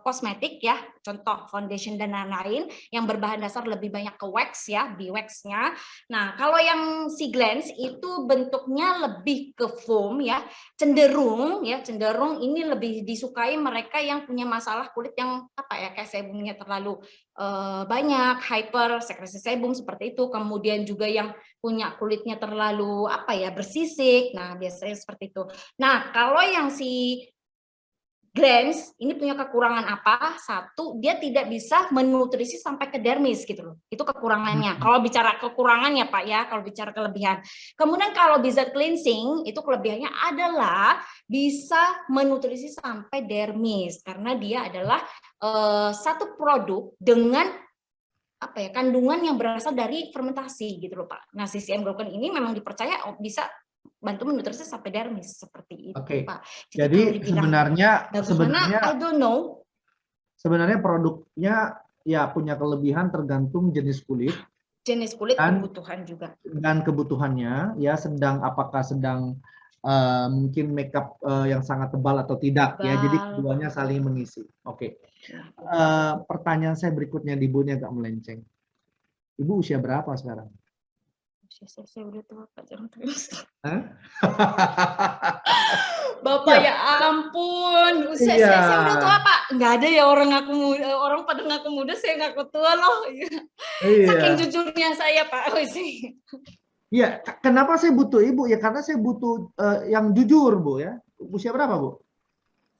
kosmetik ya, contoh foundation dan lain-lain yang berbahan dasar lebih banyak ke wax ya, wax-nya. Nah, kalau yang si Glance itu bentuknya lebih ke foam ya, cenderung ini lebih disukai mereka yang punya masalah kulit yang apa ya, kayak sebumnya terlalu banyak, hyper sekresi sebum seperti itu, kemudian juga yang punya kulitnya terlalu apa ya, bersisik. Nah, biasanya seperti itu. Nah, kalau yang si Glance ini punya kekurangan apa? Satu, dia tidak bisa menutrisi sampai ke dermis gitu loh. Itu kekurangannya. Kalau bicara kekurangannya Pak ya, kalau bicara kelebihan. Kemudian kalau bisa cleansing, itu kelebihannya adalah bisa menutrisi sampai dermis karena dia adalah satu produk dengan apa ya, kandungan yang berasal dari fermentasi gitu loh Pak. Nah, CCM Glaucon ini memang dipercaya bisa bantu menutrisi sampai dermis seperti itu Pak. Jadi sebenarnya I don't know. Sebenarnya produknya ya punya kelebihan tergantung jenis kulit. Jenis kulit dan kebutuhan juga. Dan kebutuhannya ya apakah sedang mungkin makeup yang sangat tebal atau tidak ya. Jadi keduanya saling mengisi. Oke. Pertanyaan saya berikutnya di Ibu ini agak melenceng. Ibu usia berapa sekarang? Saya udah tua Pak, jangan terus. Bapak ya ampun, usia saya udah tua Pak. Nggak ada ya orang pada ngaku muda, saya ngaku tua loh. Saking jujurnya saya Pak. Iya, kenapa saya butuh Ibu? Ya karena saya butuh yang jujur Bu ya. Usia berapa Bu?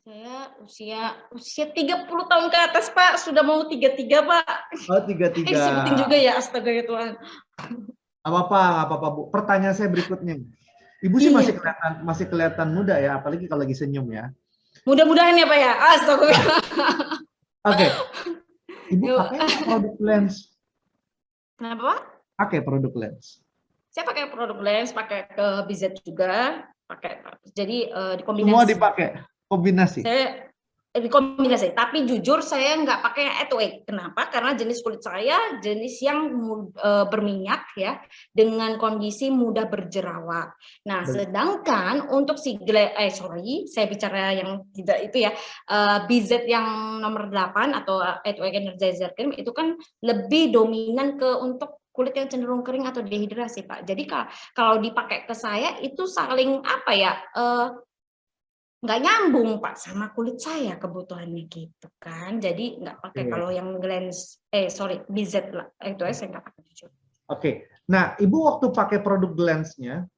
Saya usia 30 tahun ke atas Pak, sudah mau 33 Pak. Oh 33. Sebutin juga ya, astaga ya Tuhan. Apa-apa Bu. Pertanyaan saya berikutnya. Ibu sih masih kelihatan muda ya, apalagi kalau lagi senyum ya. Mudah-mudahan ya Pak ya. Astagfirullah. Oke. Ibu pakai produk lens. Kenapa Pak? Pakai produk lens. Saya pakai produk lens, pakai ke BZ juga, pakai. Jadi dikombinasi. Semua dipakai, kombinasi. Saya dikombinasi, tapi jujur saya nggak pakai etoek. Kenapa? Karena jenis kulit saya jenis yang berminyak ya, dengan kondisi mudah berjerawat. Nah, sedangkan untuk si saya bicara yang tidak itu ya, BZ yang nomor 8 atau etoek energizer cream itu kan lebih dominan ke untuk kulit yang cenderung kering atau dehidrasi Pak. Jadi kalau dipakai ke saya itu saling apa ya? Nggak nyambung Pak sama kulit saya kebutuhannya gitu kan, jadi nggak pakai. Kalau yang Glance BZ lah itu saya nggak pakai jujur. Oke. Nah Ibu waktu pakai produk Glance-nya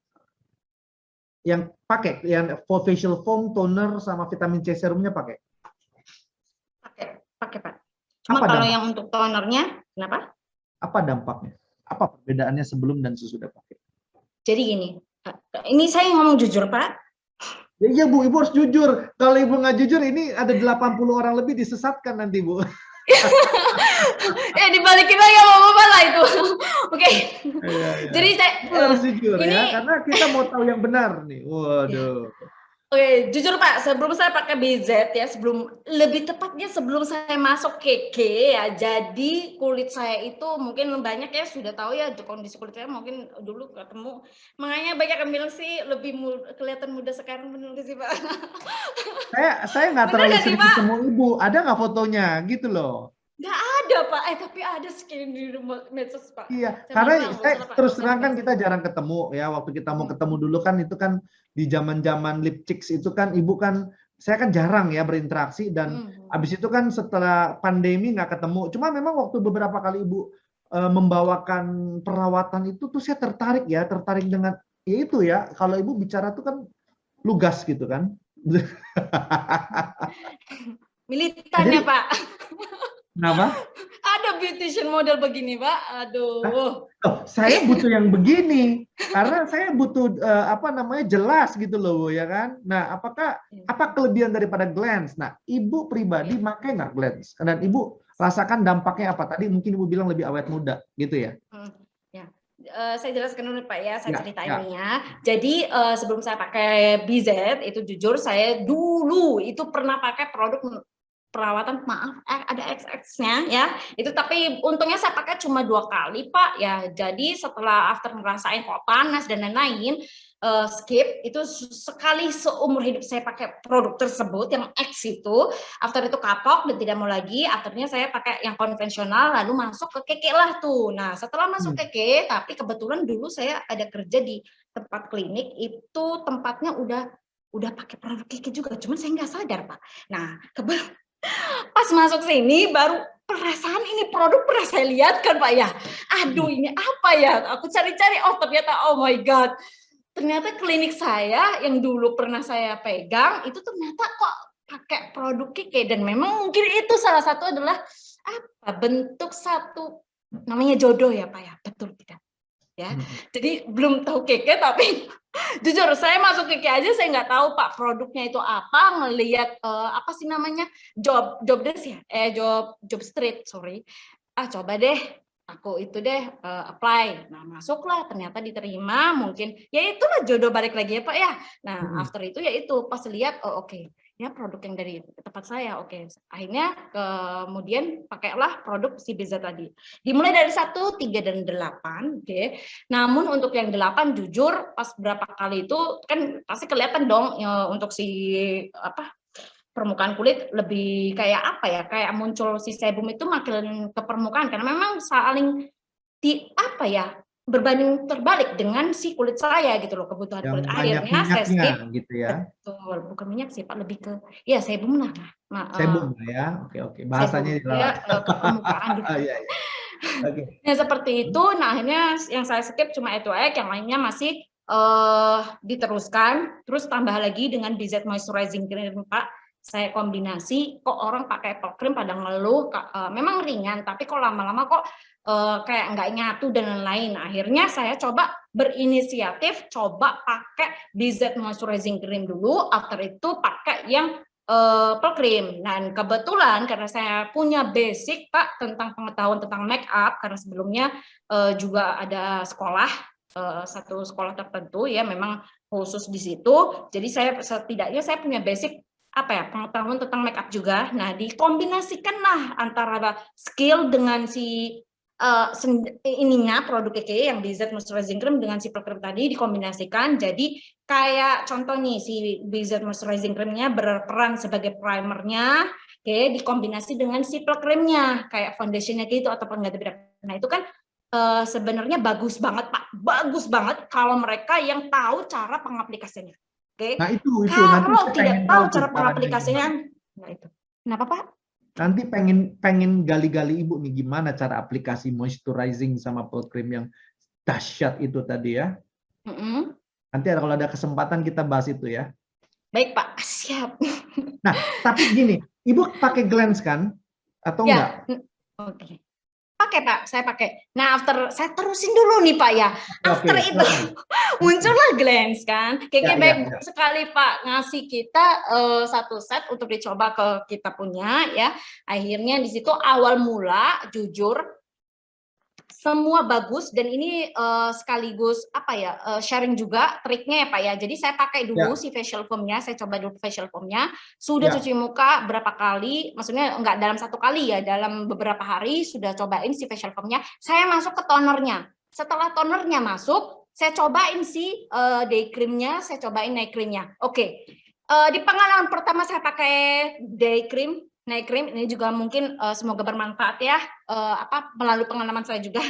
yang facial foam, toner sama vitamin C serumnya pakai Pak. Cuma kalau yang untuk tonernya kenapa? Apa dampaknya? Apa perbedaannya sebelum dan sesudah pakai? Jadi gini, ini saya ngomong jujur Pak. Iya Bu, Ibu harus jujur. Kalau Ibu nggak jujur, ini ada 80 orang lebih disesatkan nanti Bu. Dibalikin lagi sama Bapak lah itu. Oke. Iya, iya. Jadi saya Harus jujur ini ya, karena kita mau tahu yang benar nih. ya. Waduh. Oke, jujur Pak, sebelum saya pakai BZ ya, lebih tepatnya sebelum saya masuk KK ya, jadi kulit saya itu mungkin banyak ya sudah tahu ya kondisi kulit saya mungkin dulu ketemu, makanya banyak yang bilang sih lebih kelihatan muda sekarang, benar sih Pak? Saya nggak Bener terlalu nggak sih sering Pak? ketemu ibu. Ada nggak fotonya gitu loh? Nggak ada Pak, tapi ada skin di medsos Pak. Iya, Saya karena mohon maaf, nggak saya salah Pak, terus saya terang pakai kan skin. kita jarang ketemu ya. Waktu kita mau ketemu Hmm. dulu kan itu kan di zaman-zaman lip chicks itu kan ibu kan saya kan jarang ya berinteraksi dan habis itu kan setelah pandemi nggak ketemu. Cuma memang waktu beberapa kali ibu membawakan perawatan itu tuh saya tertarik dengan ya itu ya. Kalau ibu bicara tuh kan lugas gitu kan. Militan ya Jadi Pak. kenapa? Ada beautician model begini Pak, aduh. Oh, saya butuh yang begini karena saya butuh apa namanya jelas gitu loh ya kan. Nah, apa kelebihan daripada glance? Nah, ibu pribadi pakai nggak glance? Dan ibu rasakan dampaknya apa? Tadi mungkin ibu bilang lebih awet muda gitu ya? Ya. Saya jelaskan dulu Pak ya, saya Ya, ceritain ya. nih ya. Jadi sebelum saya pakai BZ itu jujur saya dulu itu pernah pakai produk perawatan, maaf ada XX-nya ya. Itu tapi untungnya saya pakai cuma 2 kali Pak ya. Jadi setelah after ngerasain kok panas dan lain-lain, skip itu sekali seumur hidup saya pakai produk tersebut yang X itu. After itu kapok dan tidak mau lagi, akhirnya saya pakai yang konvensional lalu masuk ke Keke lah tuh. Nah, setelah masuk Keke, tapi kebetulan dulu saya ada kerja di tempat klinik itu tempatnya udah pakai produk Keke juga, cuman saya nggak sadar Pak. Nah, pas masuk sini baru perasaan ini produk pernah saya lihat kan Pak ya. Aduh ini apa ya? Aku cari-cari, oh ternyata oh my god. Ternyata klinik saya yang dulu pernah saya pegang itu ternyata kok pakai produk Keke dan memang mungkin itu salah satu adalah apa bentuk satu namanya jodoh ya Pak ya. Betul tidak? Ya. Jadi belum tahu Keke tapi jujur saya masuk Keke aja saya nggak tahu Pak produknya itu apa, ngelihat apa sih namanya job desk ya, job street sorry, coba deh aku itu deh apply, nah masuklah ternyata diterima, mungkin ya itulah jodoh balik lagi ya Pak ya. Nah after itu ya itu pas lihat oh oke. Ya produk yang dari tempat saya oke. Akhirnya kemudian pakailah produk si Beza tadi. Dimulai dari 1, 3 dan 8, oke. Namun untuk yang 8 jujur pas berapa kali itu kan pasti kelihatan dong ya, untuk si apa permukaan kulit lebih kayak apa ya, kayak muncul si sebum itu makin ke permukaan karena memang saling apa ya berbanding terbalik dengan si kulit saya gitu loh, kebutuhan Yang kulit. banyak Akhirnya saya minyaknya skip. gitu ya. Betul, bukan minyak sih Pak, lebih ke ya sebum lah. Sebum ya. Oke. Sebum Bahasanya ya jelas. ke permukaan gitu. Iya, iya. Oke. Nah seperti itu, nah akhirnya yang saya skip cuma Etuaek, yang lainnya masih diteruskan, terus tambah lagi dengan BZ Moisturizing Cream Pak, saya kombinasi, kok orang pakai apple cream pada ngeluh, memang ringan, tapi kok lama-lama kok kayak nggak nyatu dan lain-lain. Akhirnya saya coba berinisiatif, coba pakai BZ Moisturizing Cream dulu, after itu pakai yang apple cream. Dan kebetulan karena saya punya basic Pak tentang pengetahuan tentang make up, karena sebelumnya juga ada sekolah, satu sekolah tertentu ya memang khusus di situ. Jadi saya setidaknya saya punya basic apa ya pengetahuan tentang make up juga. Nah dikombinasikanlah antara skill dengan si ininya produk Keke yang BZ Moisturizing Cream dengan si cream tadi dikombinasikan jadi kayak contoh nih si BZ Moisturizing Creamnya berperan sebagai primernya, oke, dikombinasi dengan si creamnya kayak foundationnya gitu atau pengganti bedak. Nah itu kan sebenarnya bagus banget Pak, bagus banget kalau mereka yang tahu cara pengaplikasinya. Oke. Nah itu nanti Kalau saya tidak pengen tahu tahu tuh cara caranya pengaplikasinya, gimana. nah itu. Kenapa Pak? Nanti pengen gali-gali ibu nih gimana cara aplikasi moisturizing sama full cream yang dahsyat itu tadi ya. Nanti kalau ada kesempatan kita bahas itu ya. Baik Pak, siap. Nah tapi gini, ibu pakai glance kan atau enggak? Ya, oke. Pakai pakai Pak, saya pakai. Nah, saya terusin dulu nih Pak ya. After Oke, itu muncullah Glance kan. Keke Ya, baik ya. sekali Pak ngasih kita satu set untuk dicoba ke kita punya ya. Akhirnya di situ awal mula jujur semua bagus dan ini sekaligus apa ya sharing juga triknya ya Pak ya. Jadi saya pakai dulu si facial foamnya, saya coba dulu facial foamnya. Sudah cuci muka berapa kali? Maksudnya enggak dalam satu kali ya, dalam beberapa hari sudah cobain si facial foamnya. Saya masuk ke tonernya. Setelah tonernya masuk, saya cobain si day creamnya, saya cobain night creamnya. Oke. Di pengalaman pertama saya pakai day cream. Night cream ini juga mungkin semoga bermanfaat ya melalui pengalaman saya juga.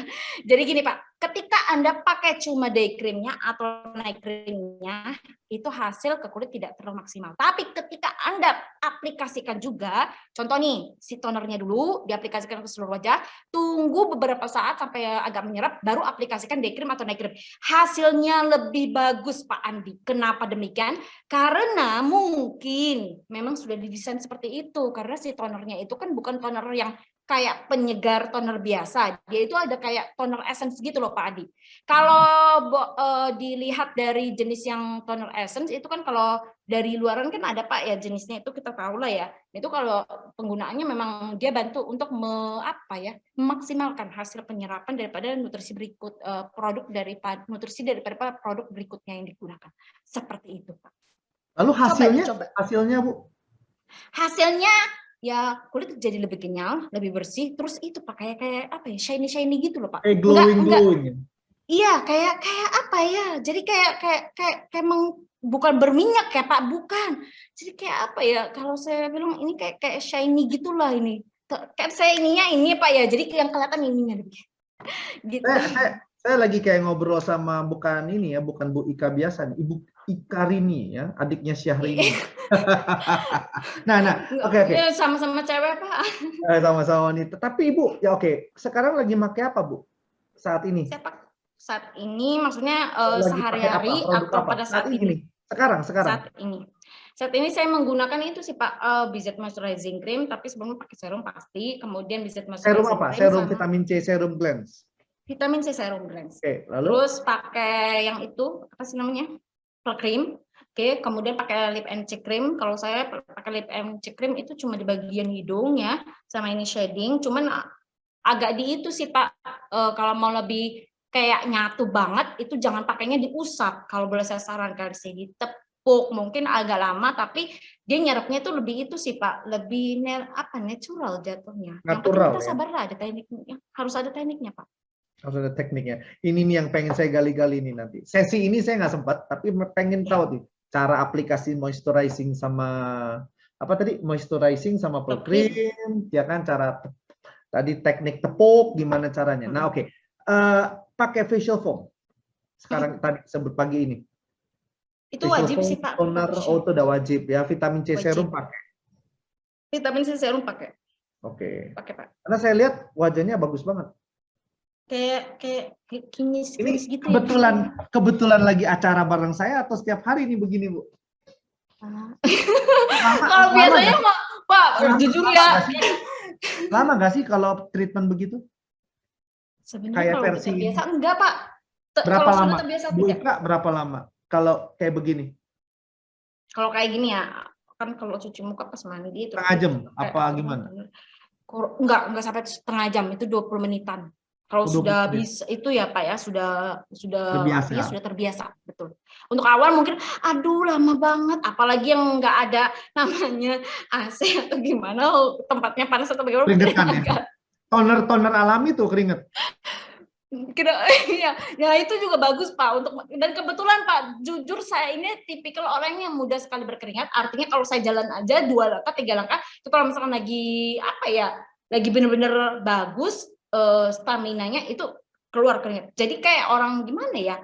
Jadi gini Pak, ketika Anda pakai cuma day creamnya atau night creamnya itu hasil ke kulit tidak terlalu maksimal. Tapi ketika Anda aplikasikan juga, contoh nih si tonernya dulu diaplikasikan ke seluruh wajah, tunggu beberapa saat sampai agak menyerap, baru aplikasikan day cream atau night cream. Hasilnya lebih bagus Pak Andi. Kenapa demikian? Karena mungkin memang sudah didesain seperti itu. Karena si tonernya itu kan bukan toner yang kayak penyegar toner biasa. Dia itu ada kayak toner essence gitu loh Pak Adi. Kalau dilihat dari jenis yang toner essence itu kan kalau dari luaran kan ada Pak ya jenisnya itu kita tahu lah ya. Itu kalau penggunaannya memang dia bantu untuk memaksimalkan hasil penyerapan daripada nutrisi berikut nutrisi daripada produk berikutnya yang digunakan. Seperti itu Pak. Lalu hasilnya Bu? Hasilnya ya kulit jadi lebih kenyal, lebih bersih, terus itu Pak kayak apa ya, shiny gitu loh Pak. Glowing. Iya, kayak apa ya? Jadi kayak emang bukan berminyak ya Pak, bukan. Jadi kayak apa ya? Kalau saya bilang ini kayak shiny gitulah ini. Kan saya ininya ini Pak ya. Jadi yang kelihatan ininya gitu. Saya lagi kayak ngobrol sama bukan Bu Ika biasa nih, Ibu Ika Rini ya, adiknya Syahrini. Nah, oke. Sama-sama cewek Pak. Sama-sama wanita. Tapi Ibu, ya oke. Sekarang lagi pakai apa Bu? Saat ini? Saat ini maksudnya sehari-hari atau pada saat ini? Sekarang. Saat ini saya menggunakan itu sih Pak, BZ Moisturizing Cream, tapi sebelumnya pakai serum pasti, kemudian BZ Moisturizing Serum apa? Serum vitamin C, serum Glance. Vitamin C serum Glance. Oke, lalu? Terus pakai yang itu apa sih namanya? Cream. Oke, kemudian pakai lip and cheek cream. Kalau saya pakai lip and cheek cream itu cuma di bagian hidung ya, sama ini shading. Cuman agak di itu sih Pak, kalau mau lebih kayak nyatu banget itu jangan pakainya diusap. Kalau boleh saya sarankan sih ditepuk, mungkin agak lama tapi dia nyerapnya itu lebih itu sih Pak, lebih natural jatuhnya. Yang penting kita sabar lah, ada tekniknya. Harus ada tekniknya Pak. Harus ada tekniknya. Ini nih yang pengen saya gali-gali nih nanti. Sesi ini saya nggak sempat, tapi pengen tahu nih cara aplikasi moisturizing sama moisturizing sama cream, ya kan, cara tadi teknik tepuk gimana caranya. Nah, oke. Pakai facial foam. Sekarang tadi sebut pagi ini. Itu wajib sih Pak. Toner itu udah wajib ya. Vitamin C serum pakai. Vitamin C serum pakai. Oke. Pakai Pak. Karena saya lihat wajahnya bagus banget. Kayak kinyis gitu. Kebetulan lagi acara bareng saya atau setiap hari ini begini Bu? Kalau biasanya Pak, jujur ya. Lama nggak sih kalau treatment begitu? Sebenarnya kayak kalau versi biasa enggak Pak. Berapa lama? Bu Ika berapa lama kalau kayak begini? Kalau kayak gini ya, kan kalau cuci muka pas mandi itu setengah jam apa gimana? Enggak sampai setengah jam, itu 20 menitan. Kalau sudah bisa itu ya Pak ya, sudah terbiasa, betul. Untuk awal mungkin aduh lama banget, apalagi yang enggak ada namanya AC atau gimana, tempatnya panas atau bagaimana. Keringetan ya. Toner alami tuh keringet. Ya itu juga bagus Pak dan kebetulan Pak, jujur saya ini tipikal orang yang mudah sekali berkeringat. Artinya kalau saya jalan aja 2 langkah 3 langkah itu kalau misalkan lagi lagi bener-bener bagus staminanya itu keluar keringat. Jadi kayak orang gimana ya,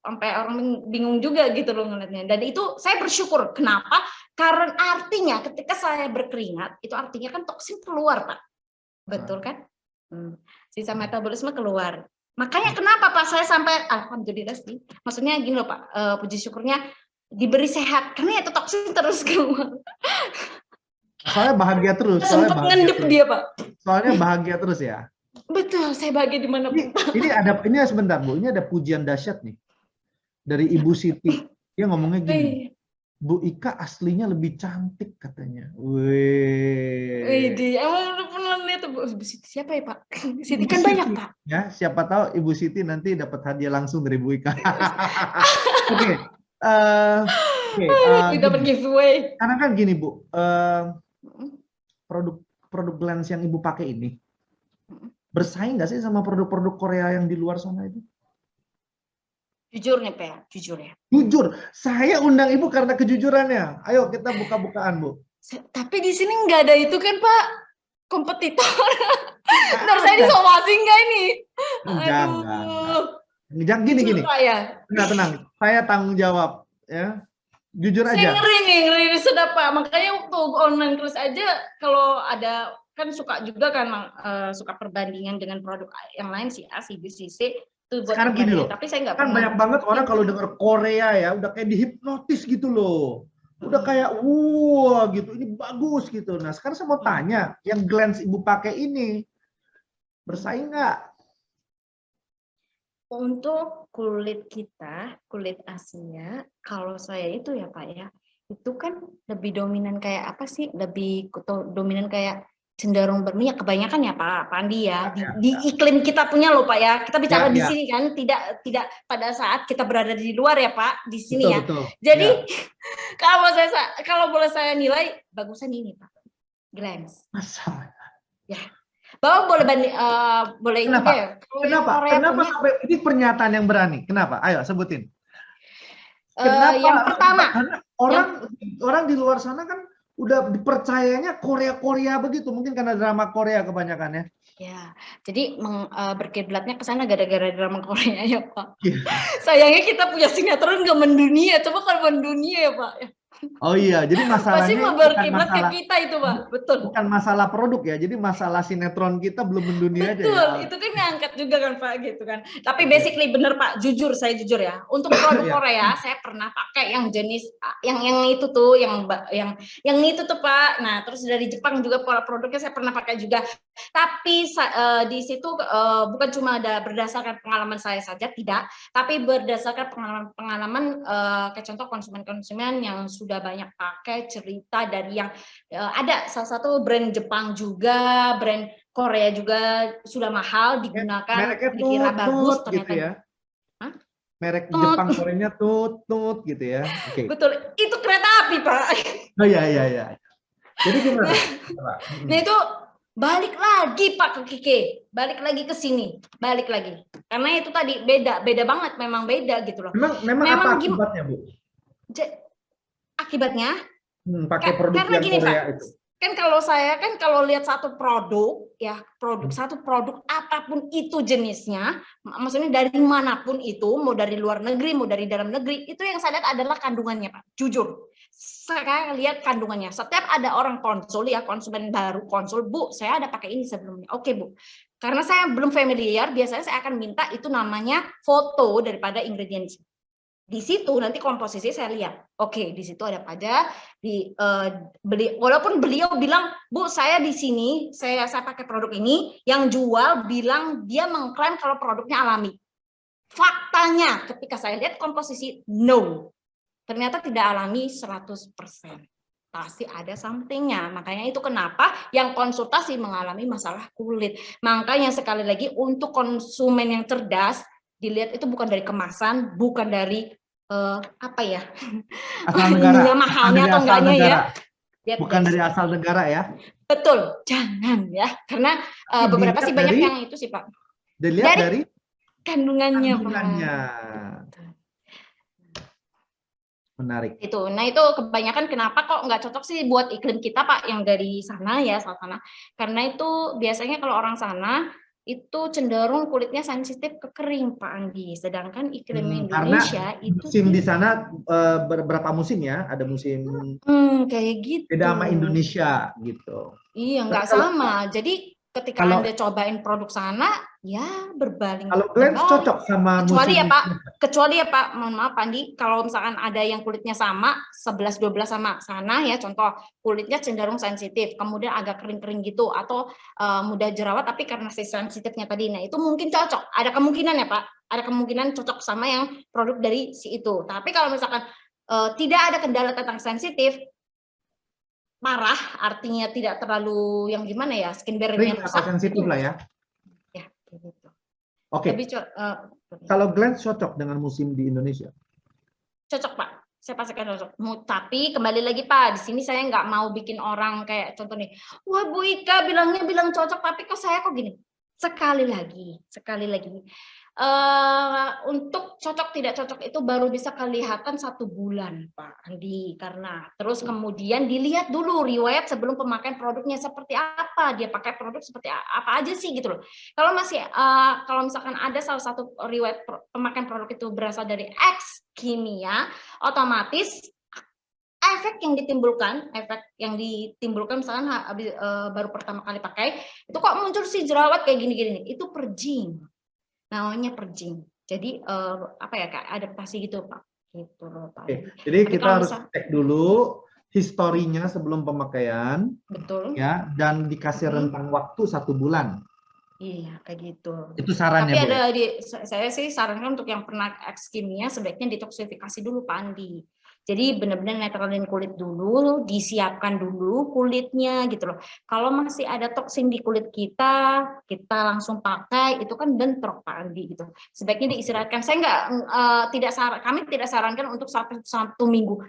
sampai orang bingung juga gitu loh ngeliatnya. Dan itu saya bersyukur. Kenapa? Karena artinya ketika saya berkeringat itu artinya kan toksin keluar Pak, betul kan? Sisa metabolisme keluar. Makanya kenapa Pak saya sampai alhamdulillah sih. Maksudnya gini loh Pak, puji syukurnya diberi sehat karena itu toksin terus keluar. Soalnya bahagia terus. Sempat ngendep dia Pak. Soalnya bahagia terus ya. Betul, saya bahagia dimanapun. Ini sebentar Bu, ini ada pujian dahsyat nih dari Ibu Siti. Dia ngomongnya gini, Bu Ika aslinya lebih cantik katanya. Wih. Emang udah pernah lihat Bu Siti siapa ya Pak? Siti Ibu kan banyak Siti, Pak. ya, siapa tahu Ibu Siti nanti dapat hadiah langsung dari Bu Ika. Oke. Dapat giveaway. Karena kan gini Bu, produk lens yang Ibu pakai ini bersaing nggak sih sama produk-produk Korea yang di luar sana itu? Jujur nih Pak, jujur ya. Jujur, saya undang Ibu karena kejujurannya. Ayo kita buka-bukaan Bu. Tapi di sini nggak ada itu kan Pak, kompetitor. Ntar saya disomasi nggak ini? Jangan gini. Tenang. Saya tanggung jawab ya. Jujur aja. Saya ngeri sudah Pak. Makanya waktu online kelas aja kalau ada kan suka juga kan suka perbandingan dengan produk yang lain si A, si B, si C. Sekarang gini loh. Tapi saya nggak kan banyak banget orang kalau dengar Korea ya udah kayak dihipnotis gitu loh. Udah kayak wah gitu, ini bagus gitu. Nah sekarang saya mau tanya, yang glance Ibu pakai ini bersaing nggak? Untuk kulit kita, kulit Asia, kalau saya itu ya Pak ya, itu kan lebih dominan kayak apa sih? Lebih dominan kayak cenderung berminyak kebanyakan ya Pak Pandi ya. Di iklim kita punya loh Pak ya. Kita bicara di sini kan, tidak pada saat kita berada di luar ya Pak, di sini ya. Betul. Jadi kalau boleh saya nilai bagusan ini Pak. Glance. Masa? Ya. Bahwa boleh kenapa? ya. Kenapa sampai ini pernyataan yang berani? Kenapa? Ayo sebutin. Kenapa? Yang pertama, karena orang di luar sana kan udah dipercayanya Korea begitu, mungkin karena drama Korea kebanyakan ya. Ya, jadi berkiblatnya ke sana gara-gara drama Korea ya Pak. Sayangnya kita punya sinetron nggak mendunia, coba kalau mendunia ya Pak. Oh iya, jadi masalahnya masih berkiblat ke kita itu Pak, betul. Bukan masalah produk ya, jadi masalah sinetron kita belum mendunia aja. Betul, itu kan ngangkat juga kan Pak gitu kan. Tapi basically bener Pak, saya jujur ya. Untuk produk Korea saya pernah pakai yang jenis yang itu tuh, yang itu tuh Pak. Nah terus dari Jepang juga produknya saya pernah pakai juga. Tapi di situ bukan cuma ada berdasarkan pengalaman saya saja, tidak, tapi berdasarkan pengalaman kayak contoh konsumen-konsumen yang sudah banyak pakai, cerita dari yang ada salah satu brand Jepang juga, brand Korea juga sudah mahal digunakan, dikira bagus ternyata gitu ya. Merek Jepang Koreanya tut gitu ya. Betul, itu kereta api Pak. Oh iya. Jadi gimana? Nah itu balik lagi Pak ke Kike, balik lagi ke sini, balik lagi. Karena itu tadi beda banget, memang beda gitu loh. Memang apa akibatnya Bu? Akibatnya? Pakai produk yang gini, Korea Pak, itu. Kan kalau saya kan kalau lihat satu produk ya, satu produk apapun itu jenisnya, maksudnya dari manapun itu, mau dari luar negeri, mau dari dalam negeri, itu yang saya lihat adalah kandungannya Pak. Jujur. Saya lihat kandungannya. Setiap ada orang konsul ya, konsumen baru konsul, Bu, saya ada pakai ini sebelumnya. Oke, Bu. Karena saya belum familiar, biasanya saya akan minta itu namanya foto daripada ingredients. Di situ nanti komposisi saya lihat. Oke, di situ ada apa aja. Walaupun beliau bilang, Bu, saya di sini, saya pakai produk ini, yang jual bilang dia mengklaim kalau produknya alami. Faktanya, ketika saya lihat komposisi, no. Ternyata tidak alami 100%. Pasti ada something-nya. Makanya itu kenapa yang konsultasi mengalami masalah kulit. Makanya sekali lagi untuk konsumen yang cerdas, dilihat itu bukan dari kemasan, bukan dari apa ya, asal negara, mahalnya atau enggaknya ya. Bukan dari asal negara ya. Betul, jangan ya. Karena beberapa sih banyak yang itu sih Pak. Dilihat dari kandungannya. Menarik. Itu. Nah itu kebanyakan kenapa kok nggak cocok sih buat iklim kita Pak yang dari sana ya, sana. Karena itu biasanya kalau orang sana itu cenderung kulitnya sensitif ke kering Pak Andi, sedangkan iklim Indonesia itu musim di sana beberapa musim ya, ada musim kayak gitu. Beda sama Indonesia gitu. Iya, nggak sama. Jadi ketika Kalau Anda cobain produk sana, ya berbaling. kalau Glens cocok sama Kecuali ya musim Pak, mohon maaf Pak Andi, kalau misalkan ada yang kulitnya sama, 11-12 sama sana ya, contoh kulitnya cenderung sensitif, kemudian agak kering-kering gitu, atau mudah jerawat, tapi karena si sensitifnya tadi, nah itu mungkin cocok, ada kemungkinan ya Pak, ada kemungkinan cocok sama yang produk dari si itu. Tapi kalau misalkan tidak ada kendala tentang sensitif, parah, artinya tidak terlalu yang gimana ya, skin barrier-nya kering atau rusak, sensitif lah ya. ya kayak gitu. Oke. Lebih Kalau Glens cocok dengan musim di Indonesia. cocok Pak, saya pastikan cocok. Tapi kembali lagi Pak, di sini saya nggak mau bikin orang kayak contoh nih, wah Bu Ika bilang cocok, tapi kok saya kok gini. Sekali lagi, untuk cocok tidak cocok itu baru bisa kelihatan 1 bulan Pak Andi, karena terus kemudian dilihat dulu riwayat sebelum pemakaian produknya seperti apa, dia pakai produk seperti apa aja sih gitu loh. Kalau masih kalau misalkan ada salah satu riwayat pemakaian produk itu berasal dari X kimia, otomatis efek yang ditimbulkan misalkan baru pertama kali pakai, itu kok muncul si jerawat kayak gini-gini, itu purging. Namanya purging. Jadi apa ya Kak, adaptasi gitu Pak. Gitu loh Pak. Oke. Jadi kita harus cek dulu historinya sebelum pemakaian. Betul. Ya, dan dikasih rentang waktu 1 bulan. Iya, kayak gitu. Itu sarannya, Tapi Bu. ada saya sih sarankan untuk yang pernah X kimia sebaiknya detoksifikasi dulu Pak Andi. Jadi benar-benar netralin kulit dulu, disiapkan dulu kulitnya gitu loh. Kalau masih ada toksin di kulit kita langsung pakai, itu kan bentrok Pak Andi gitu. Sebaiknya diistirahatkan. Saya kami tidak sarankan untuk sampai 1 minggu.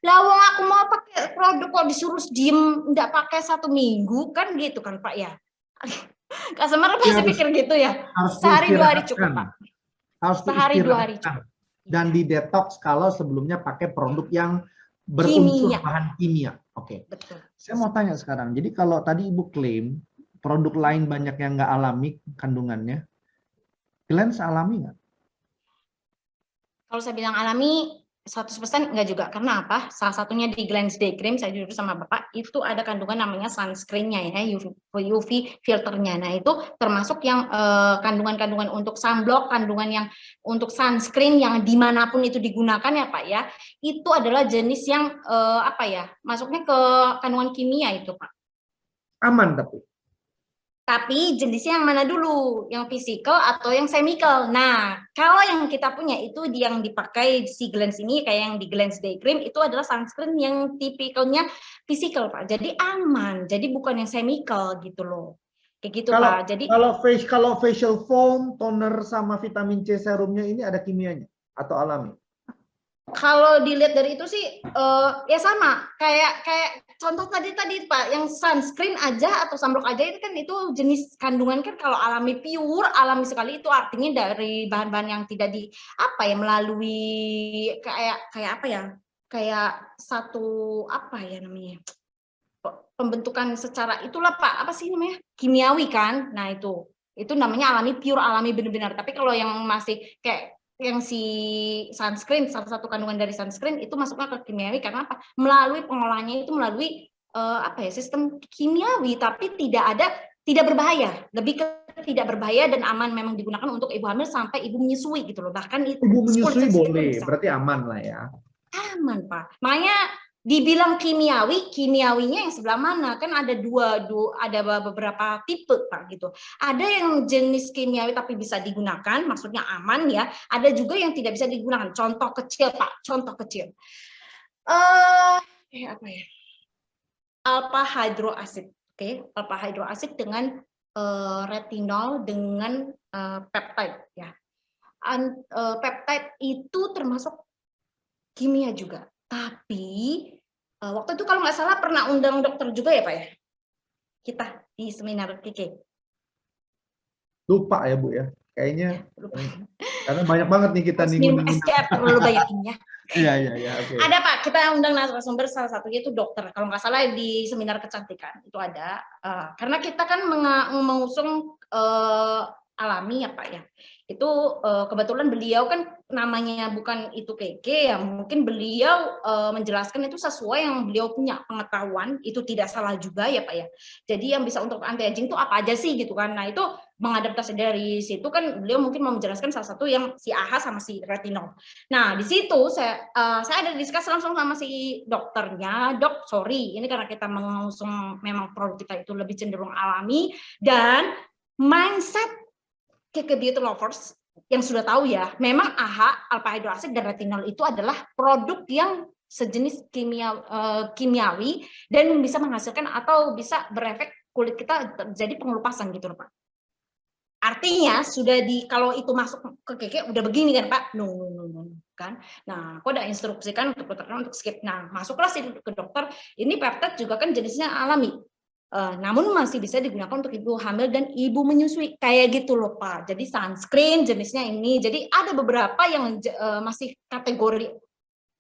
Lah wong aku mau pakai produk kok disuruh diem nggak pakai 1 minggu kan gitu kan Pak ya. Customer pasti pikir gitu ya. Sehari 2 hari cukup Pak. Harus sehari 2 hari cukup. Dan di detox kalau sebelumnya pakai produk yang berunsur bahan kimia. Oke. Betul. Saya mau tanya sekarang. Jadi kalau tadi Ibu klaim produk lain banyak yang nggak alami kandungannya, Glens alami nggak? Kalau saya bilang alami 100% enggak juga. Karena apa? Salah satunya di Glens Day Cream, saya jujur sama Bapak, itu ada kandungan namanya sunscreen-nya ya, UV filternya. Nah, itu termasuk yang kandungan-kandungan untuk sunblock, kandungan yang untuk sunscreen yang dimanapun itu digunakan ya Pak ya, itu adalah jenis yang apa ya, masuknya ke kandungan kimia itu Pak. Aman Tapi jenisnya yang mana dulu? Yang physical atau yang chemical? Nah, kalau yang kita punya itu yang dipakai si Glens ini, kayak yang di Glens Day Cream, itu adalah sunscreen yang tipikalnya physical, Pak. Jadi aman, jadi bukan yang chemical gitu loh. Kayak gitu, Pak. Jadi kalau facial foam, toner, sama vitamin C serumnya ini ada kimianya atau alami? Kalau dilihat dari itu sih ya sama kayak contoh tadi Pak, yang sunscreen aja atau sunblock aja itu kan itu jenis kandungan kan, kalau alami pure, alami sekali, itu artinya dari bahan-bahan yang tidak di apa ya, melalui kayak apa ya, kayak satu apa ya namanya, pembentukan secara itulah Pak, apa sih namanya, kimiawi kan. Nah itu namanya alami pure, alami benar-benar. Tapi kalau yang masih kayak yang si sunscreen, salah satu kandungan dari sunscreen itu masuknya ke kimiawi karena apa? Melalui pengolahannya itu melalui apa ya, sistem kimiawi, tapi tidak berbahaya, lebih ke tidak berbahaya dan aman, memang digunakan untuk ibu hamil sampai ibu menyusui gitu loh. Bahkan itu ibu menyusui boleh, berarti aman lah ya. Aman Pak. Makanya dibilang kimiawinya yang sebelah mana? Kan ada ada beberapa tipe Pak gitu. Ada yang jenis kimiawi tapi bisa digunakan, maksudnya aman ya. Ada juga yang tidak bisa digunakan. Contoh kecil Pak, contoh kecil. Apa ya? Alpha hydroacid. Oke, alpha hydroacid dengan retinol dengan peptide ya. Peptide itu termasuk kimia juga. Tapi waktu itu kalau nggak salah pernah undang dokter juga ya Pak ya? Kita di seminar Kike. Lupa ya Bu ya, kayaknya. Ya, lupa. Karena banyak banget nih kita nih ngundang. SPF terlalu banyak ya. Iya. Okay. Ada Pak, kita undang narasumber, salah satunya itu dokter. Kalau nggak salah di seminar kecantikan itu ada. Karena kita kan mengusung alami ya Pak ya. Itu kebetulan beliau kan namanya bukan itu keke ya, mungkin beliau menjelaskan itu sesuai yang beliau punya pengetahuan, itu tidak salah juga ya Pak ya. Jadi yang bisa untuk anti aging itu apa aja sih gitu kan. Nah itu mengadaptasi dari situ kan beliau mungkin mau menjelaskan salah satu yang si AHA sama si retinol. Nah di situ saya ada diskusi langsung sama si dokternya, dok sorry ini karena kita mengusung memang produk kita itu lebih cenderung alami dan mindset ke beauty lovers yang sudah tahu ya, memang AHA, alpha hydroxide dan retinol itu adalah produk yang sejenis kimiawi dan bisa menghasilkan atau bisa berefek kulit kita terjadi pengelupasan gitu loh Pak. Artinya sudah kalau itu masuk ke keke udah begini kan Pak, no kan. Nah, aku udah instruksikan untuk dokternya untuk skip. Nah, masuklah sih ke dokter. Ini peptide juga kan jenisnya alami. Namun masih bisa digunakan untuk ibu hamil dan ibu menyusui kayak gitu loh Pak. Jadi sunscreen jenisnya ini. Jadi ada beberapa yang masih kategori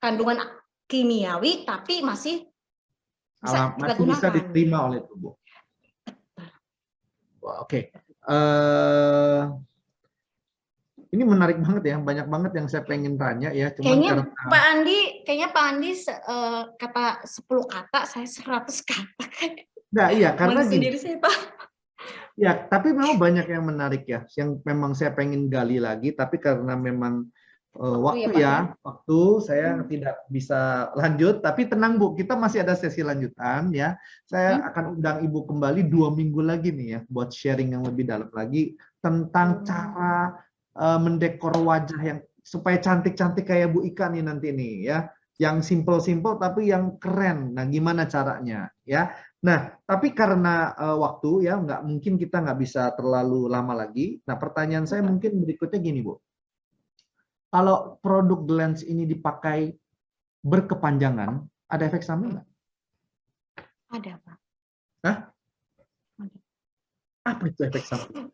kandungan kimiawi tapi masih bisa kita masih gunakan. bisa diterima oleh tubuh. Oke. Ini menarik banget ya, banyak banget yang saya pengen tanya ya. Cuman kayaknya Pak Andi kata 10 kata, saya 100 kata. Nah, iya, karena gini. Sendiri saya, Pak. Ya, tapi memang banyak yang menarik ya, yang memang saya pengen gali lagi, tapi karena memang waktu saya tidak bisa lanjut, tapi tenang Bu, kita masih ada sesi lanjutan ya. Saya akan undang Ibu kembali 2 minggu lagi nih ya, buat sharing yang lebih dalam lagi tentang cara mendekor wajah yang supaya cantik-cantik kayak Bu Ika nih nanti nih ya. Yang simple-simple tapi yang keren. Nah, gimana caranya ya? Nah, tapi karena waktu ya, mungkin kita nggak bisa terlalu lama lagi. Nah, pertanyaan saya mungkin berikutnya gini, Bu. Kalau produk Glance ini dipakai berkepanjangan, ada efek samping nggak? Ada, Pak. Hah? Ada. Apa itu efek samping?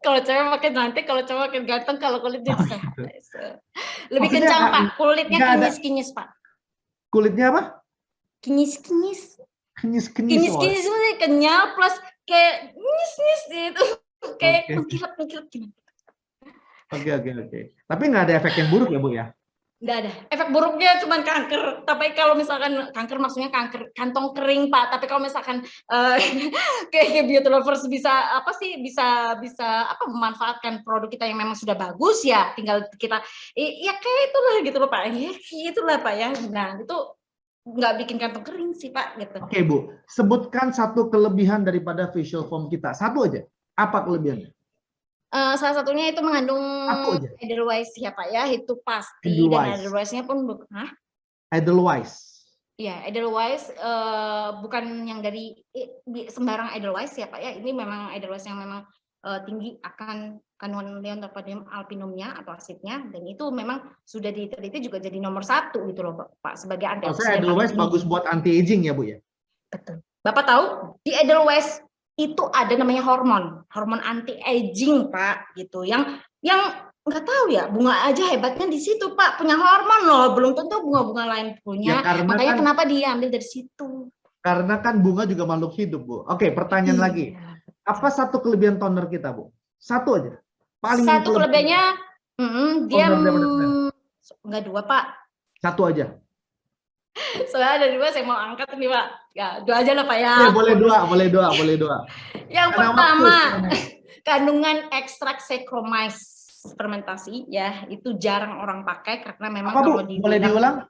Kalau cewek makin cantik, kalau cowok makin ganteng, kalau kulitnya sehat. Lebih kencang, Pak. Kulitnya kinyis-kinyis, Pak. Kulitnya apa? Kinyis-kinyis. Kinyis-kinyis. Kinyis-kinyis kenyal plus kayak nyis-nyis gitu. Kayak mengkilat-mengkilat gimana. Oke. Tapi nggak ada efek yang buruk ya, Bu ya? Nggak ada. Efek buruknya cuma kanker. Tapi kalau misalkan kanker maksudnya kanker kantong kering, Pak. Tapi kalau misalkan kayak beauty lovers bisa memanfaatkan produk kita yang memang sudah bagus ya, tinggal kita ya kayak itulah gitu loh Pak. Ya kayak itulah Pak ya. Nah, itu nggak bikin kantong kering sih Pak gitu. Oke Bu, sebutkan satu kelebihan daripada facial foam kita. Satu aja. Apa kelebihannya? Salah satunya itu mengandung Edelweiss ya Pak ya, itu pasti. Dan Edelweiss-nya pun Edelweiss. Iya, Edelweiss bukan yang dari sembarang Edelweiss ya Pak ya. Ini memang Edelweiss yang memang tinggi akan kandungan Leontopodium alpinumnya atau asidnya, dan itu memang sudah diteliti juga jadi nomor 1 gitu loh Pak sebagai antioksidan. Edelweiss bagus buat anti aging ya Bu ya. Betul. Bapak tahu di Edelweiss itu ada namanya hormon anti aging Pak gitu, yang nggak tahu ya, bunga aja hebatnya di situ Pak, punya hormon loh, belum tentu bunga-bunga lain punya. Ya, makanya kenapa diambil dari situ? Karena kan bunga juga makhluk hidup Bu. Oke, pertanyaan lagi. Apa satu kelebihan toner kita Bu? Satu aja. Paling satu kelebihannya dia nggak 2 Pak. Satu aja. Soalnya ada 2 saya mau angkat nih Pak. Ya 2 aja lah Pak ya. Boleh dua. Yang pertama, kandungan ekstrak Saccharomyces fermentasi ya, itu jarang orang pakai karena memang kalau boleh diulang?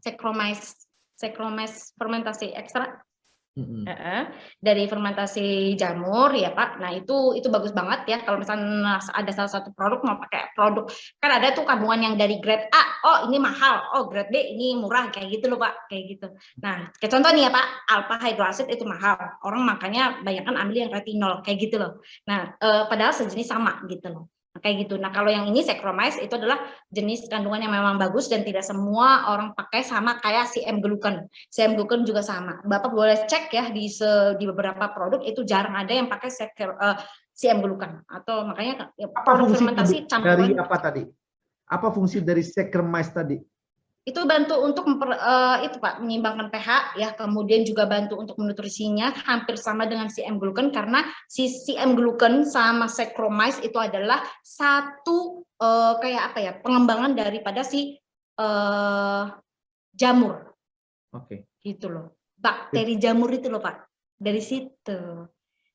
Saccharomyces fermentasi ekstrak dari fermentasi jamur ya Pak. Nah itu bagus banget ya kalau misalnya ada salah satu produk mau pakai produk, kan ada tuh kandungan yang dari grade A, oh ini mahal, oh grade B ini murah, kayak gitu loh Pak, kayak gitu. Nah kayak contoh nih ya Pak, alpha hydroxide itu mahal, orang makanya banyak kan ambil yang retinol kayak gitu loh. Nah padahal sejenis sama gitu loh. Kayak gitu. Nah kalau yang ini Saccharomyces itu adalah jenis kandungan yang memang bagus dan tidak semua orang pakai, sama kayak si M-glucan. Si M-glucan juga sama. Bapak boleh cek ya di beberapa produk itu jarang ada yang pakai si M-glucan. Atau makanya apa fungsi dari apa tadi? Apa fungsi dari Saccharomyces tadi? Itu bantu untuk itu Pak, menyeimbangkan pH ya, kemudian juga bantu untuk menutrisinya hampir sama dengan si M-glucan, karena si M-glucan sama Saccharomyces itu adalah satu kayak apa ya, pengembangan daripada si jamur. Oke. Gitu loh. Bakteri jamur itu loh Pak. Dari situ.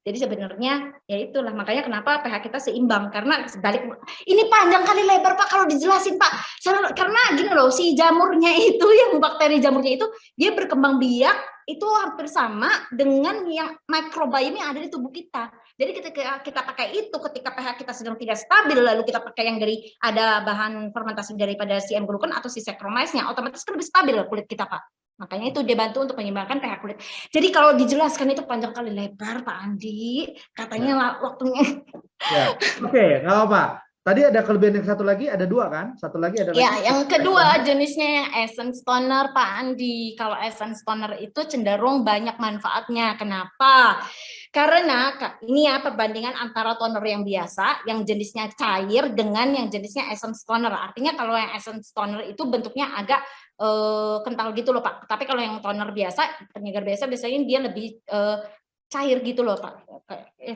Jadi sebenarnya ya itulah makanya kenapa pH kita seimbang, karena sebalik ini panjang kali lebar Pak kalau dijelasin Pak. Karena gini loh, si jamurnya itu, yang bakteri jamurnya itu dia berkembang biak itu hampir sama dengan yang mikrobiom yang ada di tubuh kita. Jadi ketika kita pakai itu, ketika pH kita sedang tidak stabil, lalu kita pakai yang dari ada bahan fermentasi daripada si M-glucan atau si Saccharomyces-nya, otomatis kan lebih stabil kulit kita Pak. Makanya itu dia bantu untuk menyeimbangkan pH kulit. Jadi kalau dijelaskan itu panjang kali lebar Pak Andi, katanya waktunya. Ya, oke, nggak apa. Tadi ada kelebihan yang satu lagi, ada dua kan? Satu lagi ada Ya, lagi. yang kedua jenisnya yang essence toner Pak Andi. Kalau essence toner itu cenderung banyak manfaatnya. Kenapa? Karena ini ya perbandingan antara toner yang biasa, yang jenisnya cair dengan yang jenisnya essence toner. Artinya kalau yang essence toner itu bentuknya agak kental gitu loh Pak. Tapi kalau yang toner biasa, penyegar biasa biasanya dia lebih cair gitu loh Pak.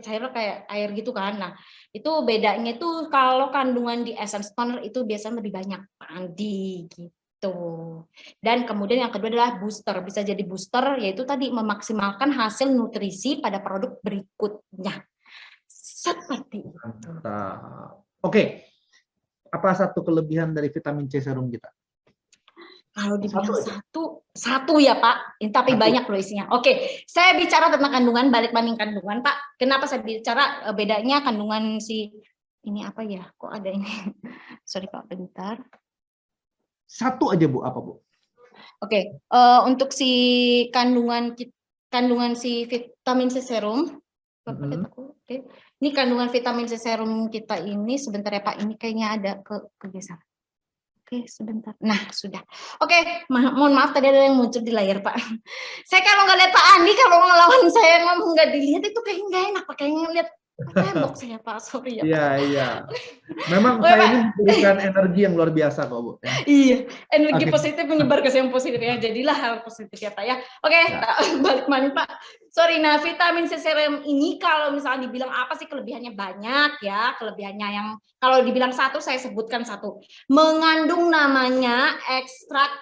Cair kayak air gitu kan. Nah, itu bedanya itu kalau kandungan di essence toner itu biasanya lebih banyak Pak Andi gitu. Dan kemudian yang kedua adalah booster. Bisa jadi booster yaitu tadi memaksimalkan hasil nutrisi pada produk berikutnya. Seperti itu. Mantap. Oke. Apa satu kelebihan dari vitamin C serum kita? Kalau dibilang satu ya Pak, tapi banyak loh isinya. Oke, saya bicara tentang kandungan, balik banding kandungan Pak. Kenapa saya bicara bedanya kandungan si ini apa ya? Kok ada ini? Sorry Pak, bentar. Satu aja Bu, apa Bu? Oke, untuk si kandungan si vitamin C serum. Oke. Ini kandungan vitamin C serum kita ini sebentar ya Pak, ini kayaknya ada kegeser. Oke, sebentar. Nah, sudah. Oke, mohon maaf tadi ada yang muncul di layar, Pak. Saya kalau nggak lihat Pak Andi, kalau ngelawan saya ngomong nggak dilihat, itu kayaknya nggak enak, Pak. Kayaknya lihat tembok saya, Pak. Sorry ya, Pak. Iya, iya. Memang saya ini memberikan energi yang luar biasa kok, Bu. Iya, energi positif menyebar ke yang positif ya. Jadilah hal positif ya, Pak ya. Oke, balik maning, Pak. Sorry, nah vitamin C serum ini kalau misalnya dibilang apa sih kelebihannya, banyak ya. Kelebihannya yang kalau dibilang satu, saya sebutkan satu. Mengandung namanya ekstrak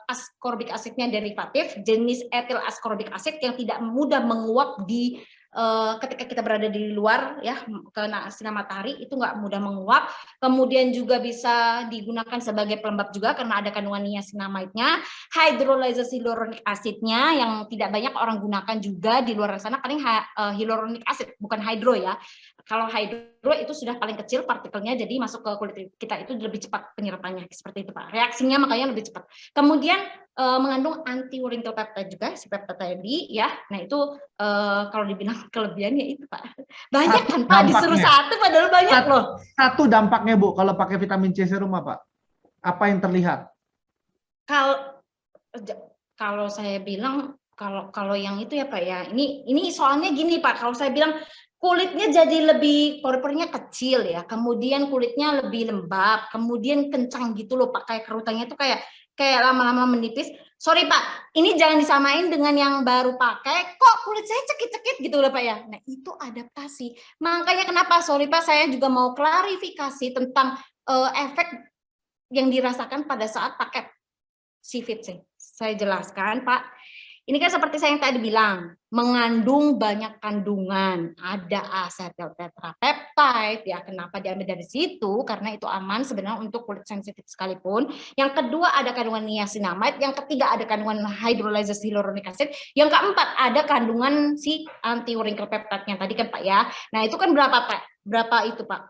ascorbic acidnya derivatif, jenis etil ascorbic acid yang tidak mudah menguap di ketika kita berada di luar ya, kena sinar matahari itu nggak mudah menguap. Kemudian juga bisa digunakan sebagai pelembab juga karena ada kandungan niacinamide-nya, hydrolyzed hyaluronic acid-nya yang tidak banyak orang gunakan juga di luar sana, paling hyaluronic acid bukan hydro ya. Kalau hydro itu sudah paling kecil partikelnya, jadi masuk ke kulit kita itu lebih cepat penyerapannya, seperti itu Pak. Reaksinya makanya lebih cepat. Kemudian mengandung anti wrinkle peptide juga, si peptide tadi ya. Nah itu kalau dibilang kelebihannya itu Pak. Banyak kan Pak, disuruh satu padahal banyak loh. Satu dampaknya Bu, kalau pakai vitamin C serum apa? Apa yang terlihat? Kalau saya bilang kalau yang itu ya Pak ya, ini soalnya gini Pak, kalau saya bilang kulitnya jadi lebih pori-porinya kecil ya, kemudian kulitnya lebih lembab, kemudian kencang gitu loh Pak, kayak kerutannya tuh kayak lama-lama menipis. Sorry Pak, ini jangan disamain dengan yang baru pakai, kok kulit saya cekit-cekit gitu loh Pak ya. Nah itu adaptasi. Makanya kenapa, sorry Pak, saya juga mau klarifikasi tentang efek yang dirasakan pada saat pakai si VitaC. Saya jelaskan Pak. Ini kan seperti saya yang tadi bilang, mengandung banyak kandungan, ada asetil tetrapeptide, ya kenapa diambil dari situ? Karena itu aman sebenarnya untuk kulit sensitif sekalipun. Yang kedua ada kandungan niacinamide, yang ketiga ada kandungan hydrolyzed hyaluronic acid, yang keempat ada kandungan si anti wrinkle peptide-nya tadi kan Pak ya. Nah itu kan berapa Pak? Berapa itu Pak?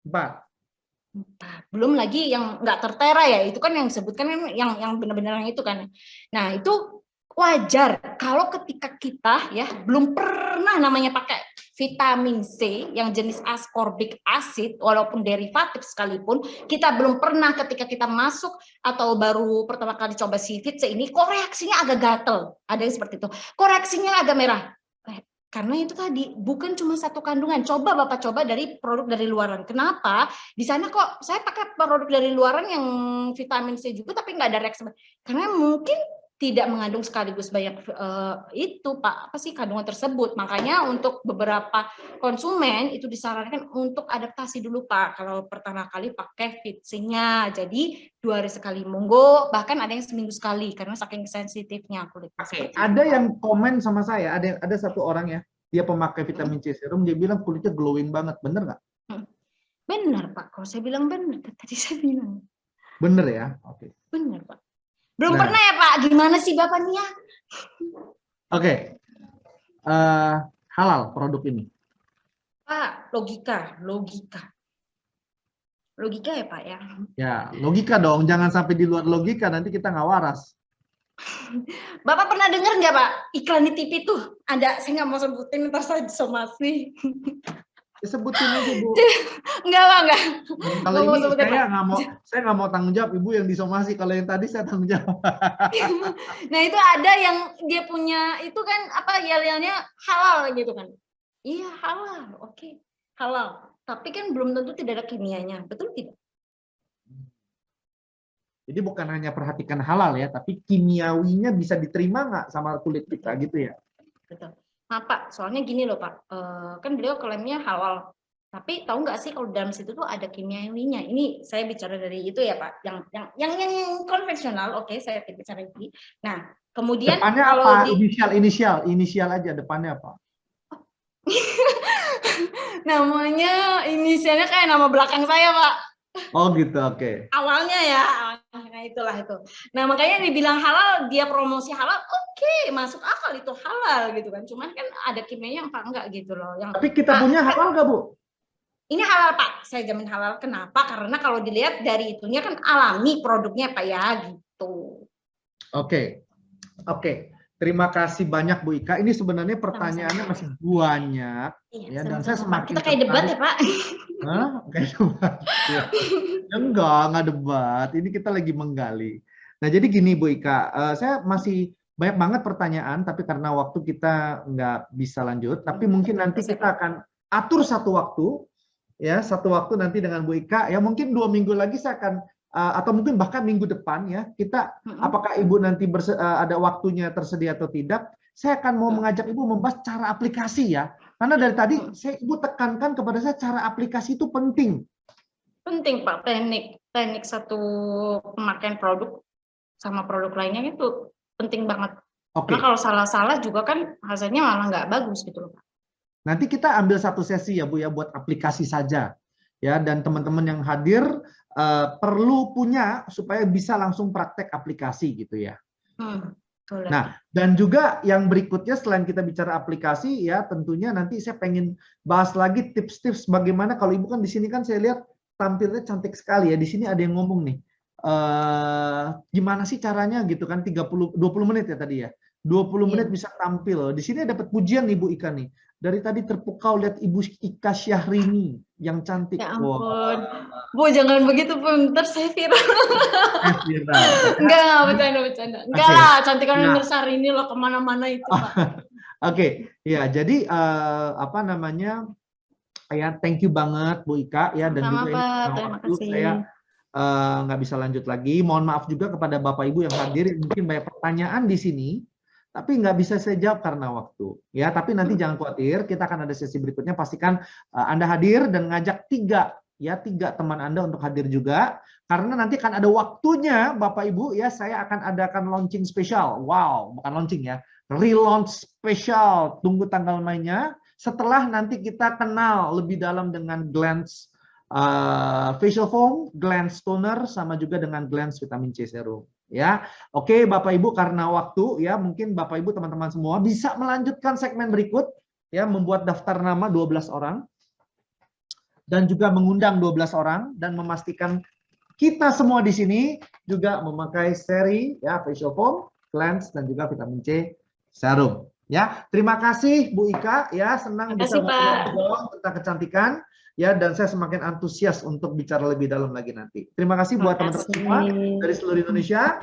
4. Belum lagi yang nggak tertera ya, itu kan yang disebutkan yang benar-benar yang itu kan. Nah itu wajar kalau ketika kita ya belum pernah namanya pakai vitamin C yang jenis ascorbic acid walaupun derivatif sekalipun, kita belum pernah ketika kita masuk atau baru pertama kali coba si VitaC ini kok reaksinya agak gatel, ada yang seperti itu, kok reaksinya agak merah. Karena itu tadi bukan cuma satu kandungan. Coba Bapak coba dari produk dari luaran. Kenapa? Di sana kok saya pakai produk dari luaran yang vitamin C juga tapi nggak ada reaksi. Karena mungkin tidak mengandung sekaligus banyak itu Pak, apa sih kandungan tersebut. Makanya untuk beberapa konsumen itu disarankan untuk adaptasi dulu Pak. Kalau pertama kali pakai Vitsin-nya. Jadi 2 hari sekali monggo, bahkan ada yang seminggu sekali karena saking sensitifnya kulit. Oke, ada yang komen sama saya, ada satu orang ya, dia pemakai vitamin C serum, dia bilang kulitnya glowing banget, bener nggak? Benar Pak, kalau saya bilang benar, tadi saya bilang. Bener ya, oke. Benar Pak. Belum pernah ya Pak, gimana sih Bapak nih ya? Oke, halal produk ini. Pak, logika ya Pak ya. Ya, logika dong, jangan sampai di luar logika, nanti kita nggak waras. Bapak pernah dengar nggak Pak, iklan di TV tuh ada, saya nggak mau sebutin, ntar saya somasi. Sebutin aja Bu. Enggak Pak, enggak. Kalau ini saya nggak mau tanggung jawab, Ibu yang disomasi. Kalau yang tadi saya tanggung jawab. Nah itu ada yang dia punya itu kan apa yel-yelnya halal gitu kan? Iya halal, oke halal. Tapi kan belum tentu tidak ada kimianya, betul tidak? Jadi bukan hanya perhatikan halal ya, tapi kimiawinya bisa diterima nggak sama kulit kita gitu ya? Betul. Nah Pak, soalnya gini loh Pak, kan beliau klaimnya halal. Tapi tahu nggak sih kalau dalam situ tuh ada kimiawinya? Ini saya bicara dari itu ya Pak, yang konvensional. Oke, saya bicara ini. Nah, kemudian depannya kalau apa? Inisial aja depannya apa? Namanya inisialnya kayak nama belakang saya Pak. Oh gitu, oke. Awalnya ya, nah itulah itu. Nah makanya dibilang halal, dia promosi halal, oke, masuk akal itu halal gitu kan. Cuman kan ada kimianya apa enggak gitu loh. Tapi kita punya halal nggak Bu? Ini halal Pak, saya jamin halal. Kenapa? Karena kalau dilihat dari itunya kan alami produknya Pak ya gitu. Oke. Terima kasih banyak Bu Ika. Ini sebenarnya pertanyaannya masih banyak. Iya, ya, dan saya semakin kita kayak debat ya Pak. Hah? Kayak debat. Ya. Enggak debat. Ini kita lagi menggali. Nah jadi gini Bu Ika, saya masih banyak banget pertanyaan, tapi karena waktu kita nggak bisa lanjut. Tapi mungkin nanti kita akan atur satu waktu, ya satu waktu nanti dengan Bu Ika. Ya mungkin 2 minggu lagi saya akan atau mungkin bahkan minggu depan ya kita apakah Ibu nanti ada waktunya tersedia atau tidak, saya akan mau mengajak Ibu membahas cara aplikasi ya, karena dari tadi Ibu tekankan kepada saya cara aplikasi itu penting Pak. Teknik satu pemakaian produk sama produk lainnya itu penting banget. Karena kalau salah-salah juga kan hasilnya malah nggak bagus gitu loh Pak. Nanti kita ambil satu sesi ya Bu ya buat aplikasi saja ya, dan teman-teman yang hadir perlu punya supaya bisa langsung praktek aplikasi gitu ya. Nah, dan juga yang berikutnya selain kita bicara aplikasi ya, tentunya nanti saya pengen bahas lagi tips-tips bagaimana kalau Ibu kan di sini kan saya lihat tampilnya cantik sekali ya. Di sini ada yang ngomong nih, gimana sih caranya gitu kan 20 menit ya tadi ya. 20 menit bisa tampil. Di sini dapat pujian nih Bu Ika nih. Dari tadi terpukau lihat Ibu Ika Syahrini yang cantik. Ya ampun. Bu jangan begitu Bu, ntar saya viral. Enggak, bercanda. Enggak lah, cantikan Syahrini ini loh kemana-mana itu Pak. Oke, ya jadi apa namanya ya, thank you banget Bu Ika ya, dan juga terima kasih. Saya nggak bisa lanjut lagi. Mohon maaf juga kepada Bapak Ibu yang hadir, mungkin banyak pertanyaan di sini, tapi nggak bisa saya jawab karena waktu. Ya, tapi nanti jangan khawatir, kita akan ada sesi berikutnya. Pastikan Anda hadir dan ngajak 3 teman Anda untuk hadir juga, karena nanti akan ada waktunya Bapak Ibu ya. Saya akan adakan launching spesial. Wow, bukan launching ya, relaunch spesial. Tunggu tanggal mainnya. Setelah nanti kita kenal lebih dalam dengan Glance facial foam, Glance toner, sama juga dengan Glance vitamin C serum. Ya, oke Bapak Ibu, karena waktu ya, mungkin Bapak Ibu teman-teman semua bisa melanjutkan segmen berikut ya, membuat daftar nama 12 orang dan juga mengundang 12 orang dan memastikan kita semua di sini juga memakai seri ya facial foam, Glance dan juga vitamin C serum. Ya, terima kasih Bu Ika ya, senang bisa ngobrol tentang kecantikan. Ya, dan saya semakin antusias untuk bicara lebih dalam lagi nanti. Terima kasih buat teman-teman semua dari seluruh Indonesia.